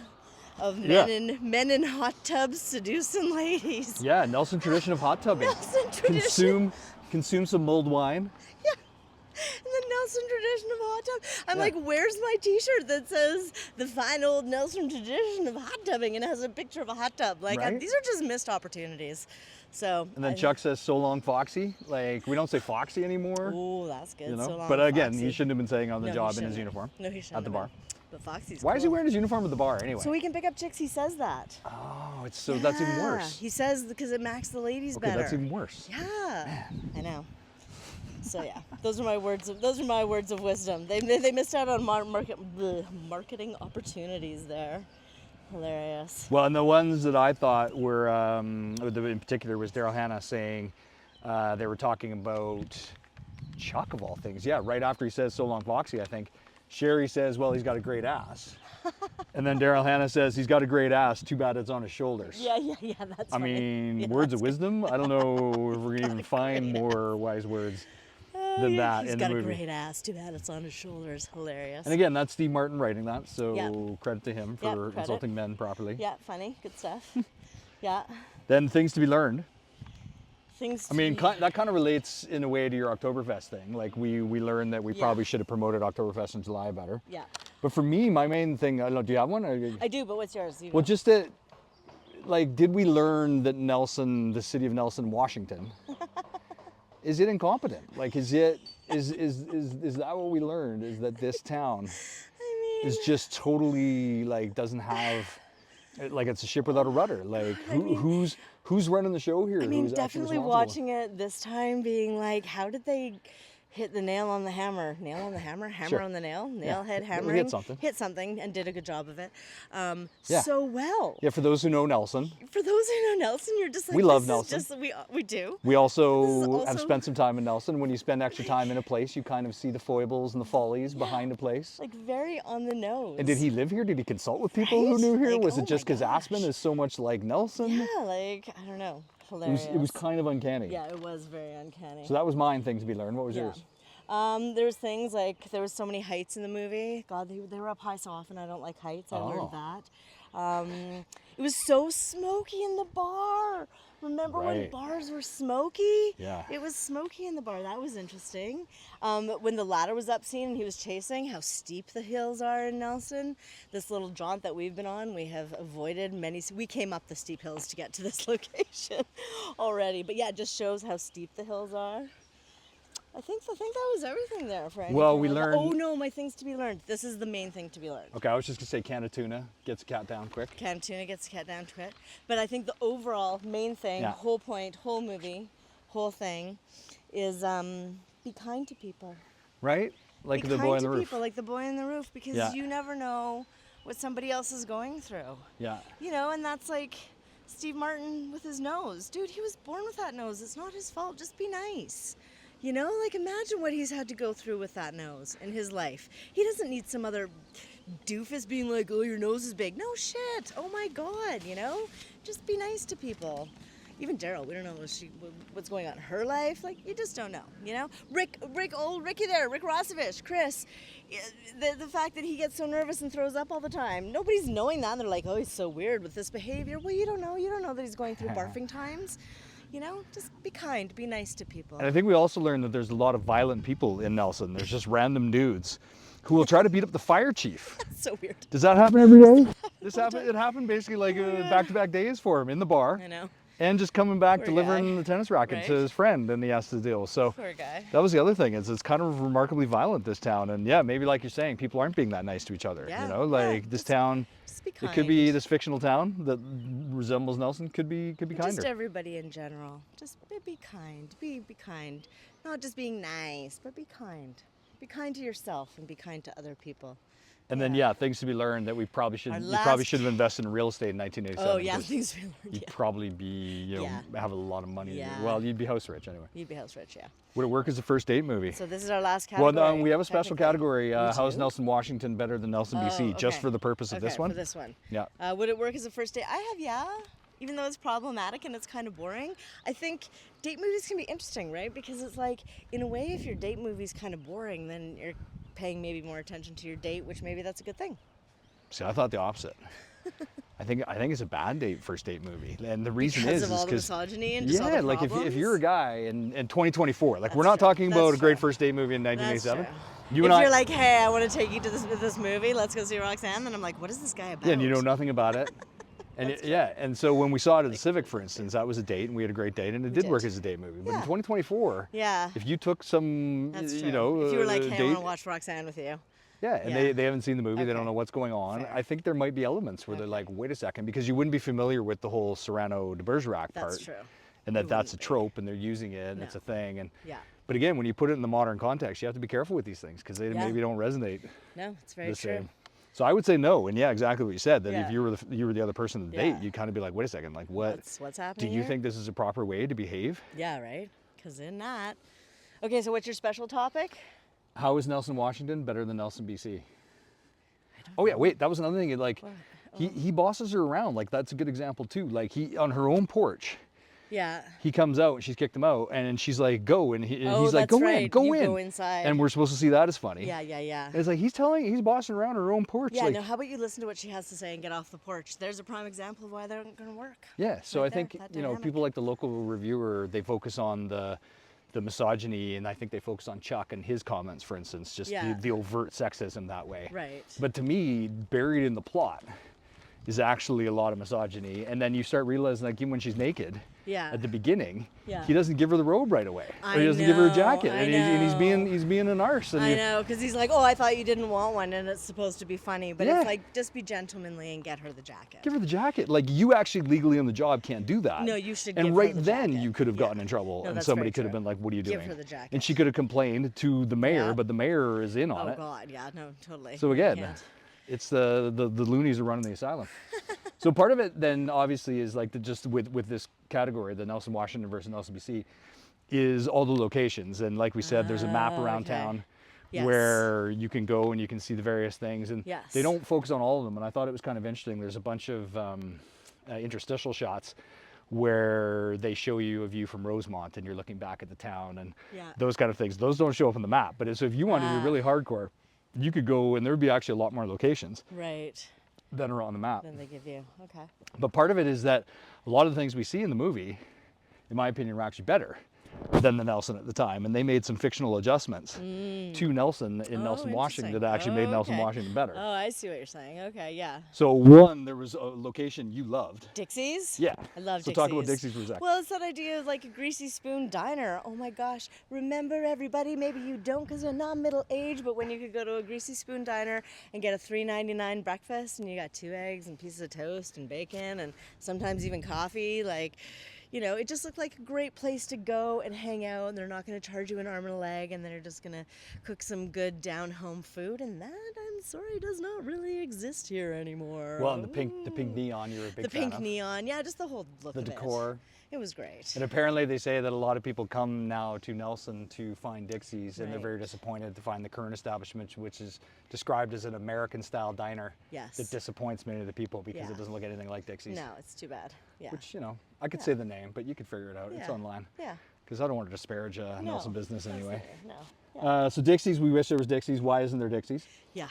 of men in hot tubs seducing ladies. Yeah, Nelson tradition of hot tubbing. Nelson tradition. Consume some mulled wine. Yeah. And the Nelson tradition of hot tub. I'm like, where's my t-shirt that says the fine old Nelson tradition of hot tubbing and it has a picture of a hot tub? Like, Right? these are just missed opportunities. So. And then Chuck says, so long, Foxy. Like, we don't say Foxy anymore. Oh, that's good. You know? So long, But again, Foxy. he shouldn't have been saying on the No, he job in shouldn't his have. uniform. No, he shouldn't at the have bar. been. But Foxy's Why is he cool. wearing his uniform at the bar anyway? So he can pick up chicks. He says that. Oh, that's even worse. He says because it macks the ladies Okay, better. that's even worse. Yeah, I know. So yeah, those are my words of wisdom. They missed out on marketing opportunities there. Hilarious. Well, and the ones that I thought were, in particular, was Daryl Hannah saying they were talking about Chuck of all things. Yeah, right after he says "so long, Foxy," I think Sherry says, "Well, he's got a great ass," and then Daryl Hannah says, "He's got a great ass. Too bad it's on his shoulders." Yeah, that's. I funny. mean, Yeah, words that's of wisdom. I don't know if we're gonna even find more wise words than that He's in the got a movie. great ass. Too bad it's on his shoulders. Hilarious. And again, that's Steve Martin writing that, so Yeah. credit to him Yeah, for credit. insulting men properly. Yeah, funny, good stuff. Yeah, Then things to be learned. things. I mean, that kind of relates in a way to your Oktoberfest thing. Like we learned that we Yeah. probably should have promoted Oktoberfest in July better. Yeah, But for me, my main thing, I don't know, do you have one? I do. But what's yours? You Well, go. just that, like, did we learn that Nelson, the city of Nelson, Washington, is it incompetent? Like, is that what we learned? Is that this town I mean, is just totally, like, doesn't have, like, it's a ship without a rudder. Like, who's running the show here? I mean, Who's actually definitely responsible? watching it this time, being like, how did they hit the nail on the hammer? Nail on the hammer? Hammer Sure. on the nail? Yeah. Nail head We hammering? hit something. And did a good job of it. Yeah. So well. Yeah, for those who know Nelson, For those who know Nelson, you're just like, We love this Nelson. is just, we do. we This also is have also- spent some time in Nelson. When you spend extra time in a place, you kind of see the foibles and the follies behind a place. Like, very on the nose. And did he live here? Did he consult with people who Right? knew here? Like, Was oh it just my because Aspen gosh. is so much like Nelson? Yeah, like, I don't know. Hilarious. It was kind of uncanny. Yeah, it was very uncanny. So that was mine thing to be learned. What was yours? There's things like there was so many heights in the movie. God, they were up high so often. I don't like heights. I learned that. It was so smoky in the bar. Remember when Right. bars were smoky? Yeah. It was smoky in the bar. That was interesting. When the ladder was up scene and he was chasing, how steep the hills are in Nelson. This little jaunt that we've been on, we have avoided many. We came up the steep hills to get to this location already. But yeah, it just shows how steep the hills are. I think that was everything there for anything. Well, we like that. learned. Oh no, my things to be learned. This is the main thing to be learned. Okay, I was just gonna say can of tuna gets a cat down quick. Can tuna gets the cat down quick. But I think the overall main thing, Yeah. whole point, whole movie, whole thing, is be kind to people. Right? Like Be the kind boy on to the roof. people, like the boy on the roof, because Yeah. you never know what somebody else is going through. Yeah. You know, and that's like Steve Martin with his nose. Dude, he was born with that nose. It's not his fault. Just be nice. You know, like imagine what he's had to go through with that nose in his life. He doesn't need some other doofus being like, oh, your nose is big. No shit. Oh my God, you know? Just be nice to people. Even Daryl, we don't know what's going on in her life. Like, you just don't know, you know? Old Ricky there, Rick Rossovich, Chris. The fact that he gets so nervous and throws up all the time. Nobody's knowing that. And they're like, oh, he's so weird with this behavior. Well, you don't know. You don't know that he's going through barfing times. You know, just be kind, be nice to people. And I think we also learned that there's a lot of violent people in Nelson. There's just random dudes who will try to beat up the fire chief. That's so weird. Does that happen every day? It happened basically like back-to-back days for him in the bar. I know. And just coming back, Poor delivering guy. the tennis racket to Right. his friend, and he has to deal. So Poor guy. that was the other thing, is it's kind of remarkably violent, this town. And yeah, maybe like you're saying, people aren't being that nice to each other. Yeah, You know, yeah, like this town, Just be it kind. could be this fictional town that resembles Nelson, could be kinder. Just everybody in general. Just be kind. Be kind. Not just being nice, but be kind. Be kind to yourself and be kind to other people. And then things to be learned that we probably should. Our You probably last- should have invested in real estate in 1987. Oh yeah, because things we learned. You'd Yeah. probably be, have a lot of money. Yeah. Well, you'd be house rich anyway. You'd be house rich, yeah. Would it work as a first date movie? So this is our last Well, category. no, we have a special technically. category. We How's do? Nelson, Washington better than Nelson, BC? Just okay. for the purpose of this Okay, one. For this one. Yeah. Would it work as a first date? I have, yeah. Even though it's problematic and it's kind of boring, I think date movies can be interesting, right? Because it's like, in a way, if your date movie's kind of boring, then you're paying maybe more attention to your date, which maybe that's a good thing. See, I thought the opposite. I think it's a bad first date movie, and the reason Because is of all the because misogyny and just all the like problems? if you're a guy in 2024, like we're That's not true. talking about That's a great true. first date movie in That's 1987. true. You If and you're I, like, hey, I want to take you to this movie, let's go see Roxanne, then I'm like, what is this guy about? yeah, and you know nothing about it. And and so when we saw it at the Civic, for instance, that was a date, and we had a great date, and it did work did. as a date movie. But in Yeah. 2024, Yeah. if you took some, That's true. you know, if you were like, hey, I date, want to watch Roxanne with you. and Yeah. they haven't seen the movie, they don't Okay. know what's going on. Fair. I think there might be elements where they're like, wait a second, because you wouldn't be familiar with the whole Cyrano de Bergerac part. That's true. And that You that's a wouldn't be. trope, and they're using it, and it's No. a thing. And Yeah. but again, when you put it in the modern context, you have to be careful with these things because they Yeah. maybe don't resonate No, it's very the true. same. So I would say no, and yeah, exactly what you said. That Yeah. if you were the other person in the Yeah. date, you'd kind of be like, wait a second, like what? What's Do happening you here? think this is a proper way to behave? Yeah, right? Because in that. Okay, so what's your special topic? How is Nelson, Washington better than Nelson, BC? Oh yeah, wait, that was another thing. Like he bosses her around. Like that's a good example too. Like he on her own porch. Yeah. He comes out and she's kicked him out, and then she's like, "Go!" And he's Oh, like, that's "Go in, right. go You in." go inside. And we're supposed to see that as funny. Yeah, yeah, yeah. And it's like he's bossing around her own porch. Yeah, like, no, how about you listen to what she has to say and get off the porch? There's a prime example of why they're not going to work. yeah. So Right I think there, that you know dynamic. people like the local reviewer, they focus on the misogyny, and I think they focus on Chuck and his comments, for instance, just Yeah. the overt sexism that way. Right. But to me, buried in the plot is actually a lot of misogyny, and then you start realizing like even when she's naked. Yeah. At the beginning, Yeah. he doesn't give her the robe right away, I or he doesn't give her a know, jacket, I and he's know. being an arse. And I you- know, because he's like, oh, I thought you didn't want one, and it's supposed to be funny. But Yeah. it's like, just be gentlemanly and get her the jacket. Give her the jacket. Like you actually legally on the job can't do that. No, you should And give her right the then jacket. you could have Yeah. gotten in trouble, No, and that's somebody very could have true. been like, "What are you Give doing?" her the jacket. And she could have complained to the mayor, Yeah. but the mayor is in on Oh, it. God, yeah, no, totally. So You again, can't. it's the loonies are running the asylum. So part of it then obviously is like just with this category, the Nelson, Washington versus Nelson, BC, is all the locations. And like we said, there's a map around okay. town. Yes. Where you can go and you can see the various things, and Yes. they don't focus on all of them. And I thought it was kind of interesting. There's a bunch of interstitial shots where they show you a view from Rosemont, and you're looking back at the town, and Yeah. those kind of things. Those don't show up on the map. But so if you wanted to be really hardcore, you could go, and there would be actually a lot more locations Right. than are on the map. Then they give you, okay. But part of it is that a lot of the things we see in the movie, in my opinion, are actually better. than the Nelson at the time, and they made some fictional adjustments to Nelson in Nelson, Washington that actually made Nelson, Washington better. Oh, I see what you're saying. Okay, yeah. So one, there was a location you loved. Dixie's? Yeah. I love so Dixie's. talk about Dixie's for a sec. Well, it's that idea of like a greasy spoon diner. Oh my gosh. Remember, everybody, maybe you don't because you're not middle-aged, but when you could go to a greasy spoon diner and get a $3.99 breakfast and you got 2 eggs and pieces of toast and bacon and sometimes even coffee, like, you know, it just looked like a great place to go and hang out, and they're not going to charge you an arm and a leg, and they're just going to cook some good down-home food, and that, I'm sorry, does not really exist here anymore. Well, and the pink neon, you were a big fan The pink of. neon, yeah, just the whole look The of decor. It was great. And apparently they say that a lot of people come now to Nelson to find Dixie's, and they're very Right. disappointed to find the current establishment, which is described as an American-style diner. Yes. That disappoints many of the people because Yeah. it doesn't look anything like Dixie's. No, it's too bad. Yeah. Which, you know, I could say the name, but you could figure it out. It's Yeah. online. Yeah. Because I don't want to disparage Nelson No, business anyway. No. Yeah. So Dixie's, we wish there was Dixie's. Why isn't there Dixie's? Yeah.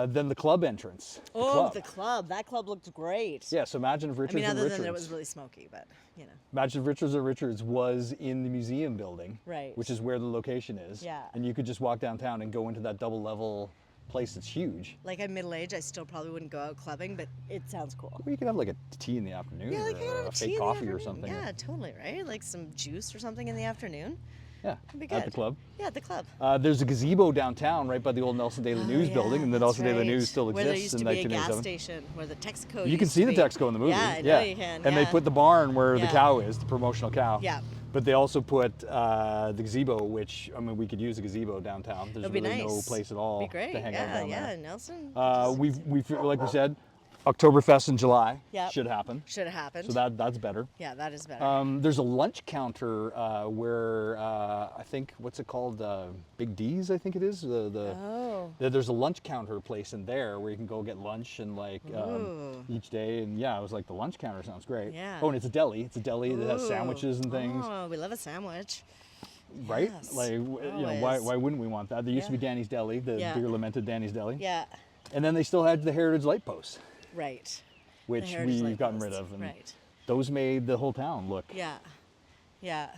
Then the club entrance. The club. That club looked great. Yeah, so imagine if I Richards mean, and other Richards. than that it was really smoky, but, you know. Imagine if Richards or Richards was in the museum building, Right. which is where the location is. Yeah. And you could just walk downtown and go into that double level place that's huge. Like, I'm middle-aged, I still probably wouldn't go out clubbing, but it sounds cool. Well, you could have like a tea in the afternoon, Yeah, like, I or could have a a tea fake in the coffee or afternoon. something. Yeah, totally, right? Like some juice or something in the afternoon. Yeah, That'd be at the good. club. Yeah, at the club. There's a gazebo downtown right by the old Nelson Daily News building, and the that's Nelson Daily right. News still Where there exists used in to be a gas 1987. station where the Texaco You can used see to the be. Texaco in the movie. Yeah, I know you can. And they yeah. put the barn where the Yeah. cow is, the promotional cow. Yeah. But they also put the gazebo, which, I mean, we could use a gazebo downtown. There's That'd be really no nice. place at all Be great. to hang yeah, out down yeah, there. Nelson. We've like we said, Oktoberfest in July Yep. should happen. Should have happened. So that's better. Yeah, that is better. There's a lunch counter where I think, what's it called? Big D's, I think it is. There's a lunch counter place in there where you can go get lunch and like each day. And yeah, I was like, the lunch counter sounds great. Yeah. Oh, and it's a deli. It's a deli that has sandwiches and things. Oh, we love a sandwich. Right? Yes, Like, you know, always. why wouldn't we want that? There used to be Yeah. Danny's Deli, the Yeah. dear lamented Danny's Deli. Yeah, And then they still had the Heritage Light Post, right. which Heritage we've Light gotten Post, rid of. And right. those made the whole town look. Yeah, yeah.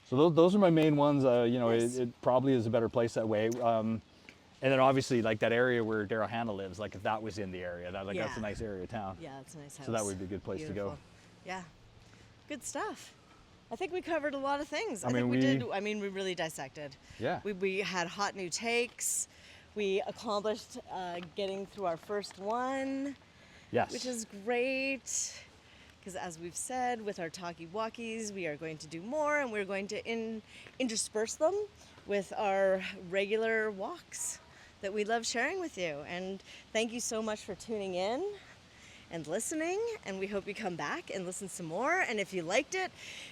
So those are my main ones. You know, Yes. it probably is a better place that way. And then obviously, like that area where Daryl Hannah lives, like if that was in the area, that's a Yeah. nice area of town. Yeah, it's a nice house. So that would be a good place to go. Beautiful. Yeah, good stuff. I think we covered a lot of things. I think mean, we we- did. I mean, we really dissected. Yeah. We had hot new takes. We accomplished getting through our first one, Yes. which is great. Because as we've said, with our talkie-walkies, we are going to do more, and we're going to intersperse them with our regular walks that we love sharing with you. And thank you so much for tuning in and listening, and we hope you come back and listen some more. And if you liked it,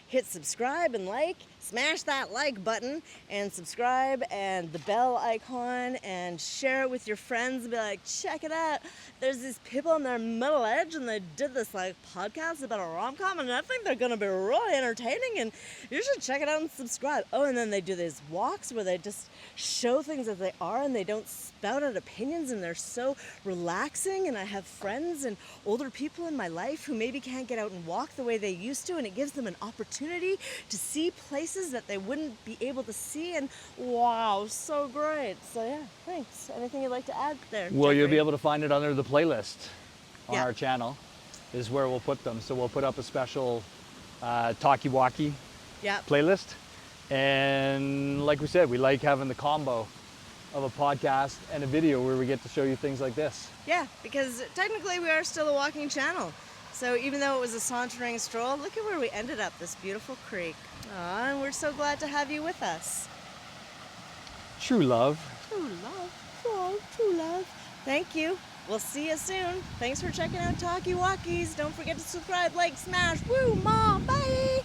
hit subscribe and like, smash that like button and subscribe and the bell icon, and share it with your friends and be like, check it out, there's these people in their middle age and they did this like podcast about a rom-com, and I think they're gonna be really entertaining, and you should check it out and subscribe. Oh, and then they do these walks where they just show things as they are and they don't spout out opinions, and they're so relaxing. And I have friends and older people in my life who maybe can't get out and walk the way they used to, and it gives them an opportunity to see places that they wouldn't be able to see, and wow, so great. So yeah, thanks. Anything you'd like to add there? Well, you'll be Jeffrey? able to find it under the playlist on Yeah. our channel, is where we'll put them. So we'll put up a special talkie-walkie Yeah. playlist. And like we said, we like having the combo of a podcast and a video where we get to show you things like this. Yeah, because technically we are still a walking channel. So even though it was a sauntering stroll, look at where we ended up, this beautiful creek. Aw, and we're so glad to have you with us. True love. True love, oh, true love. Thank you. We'll see you soon. Thanks for checking out Talkie Walkies. Don't forget to subscribe, like, smash, woo, mom, bye!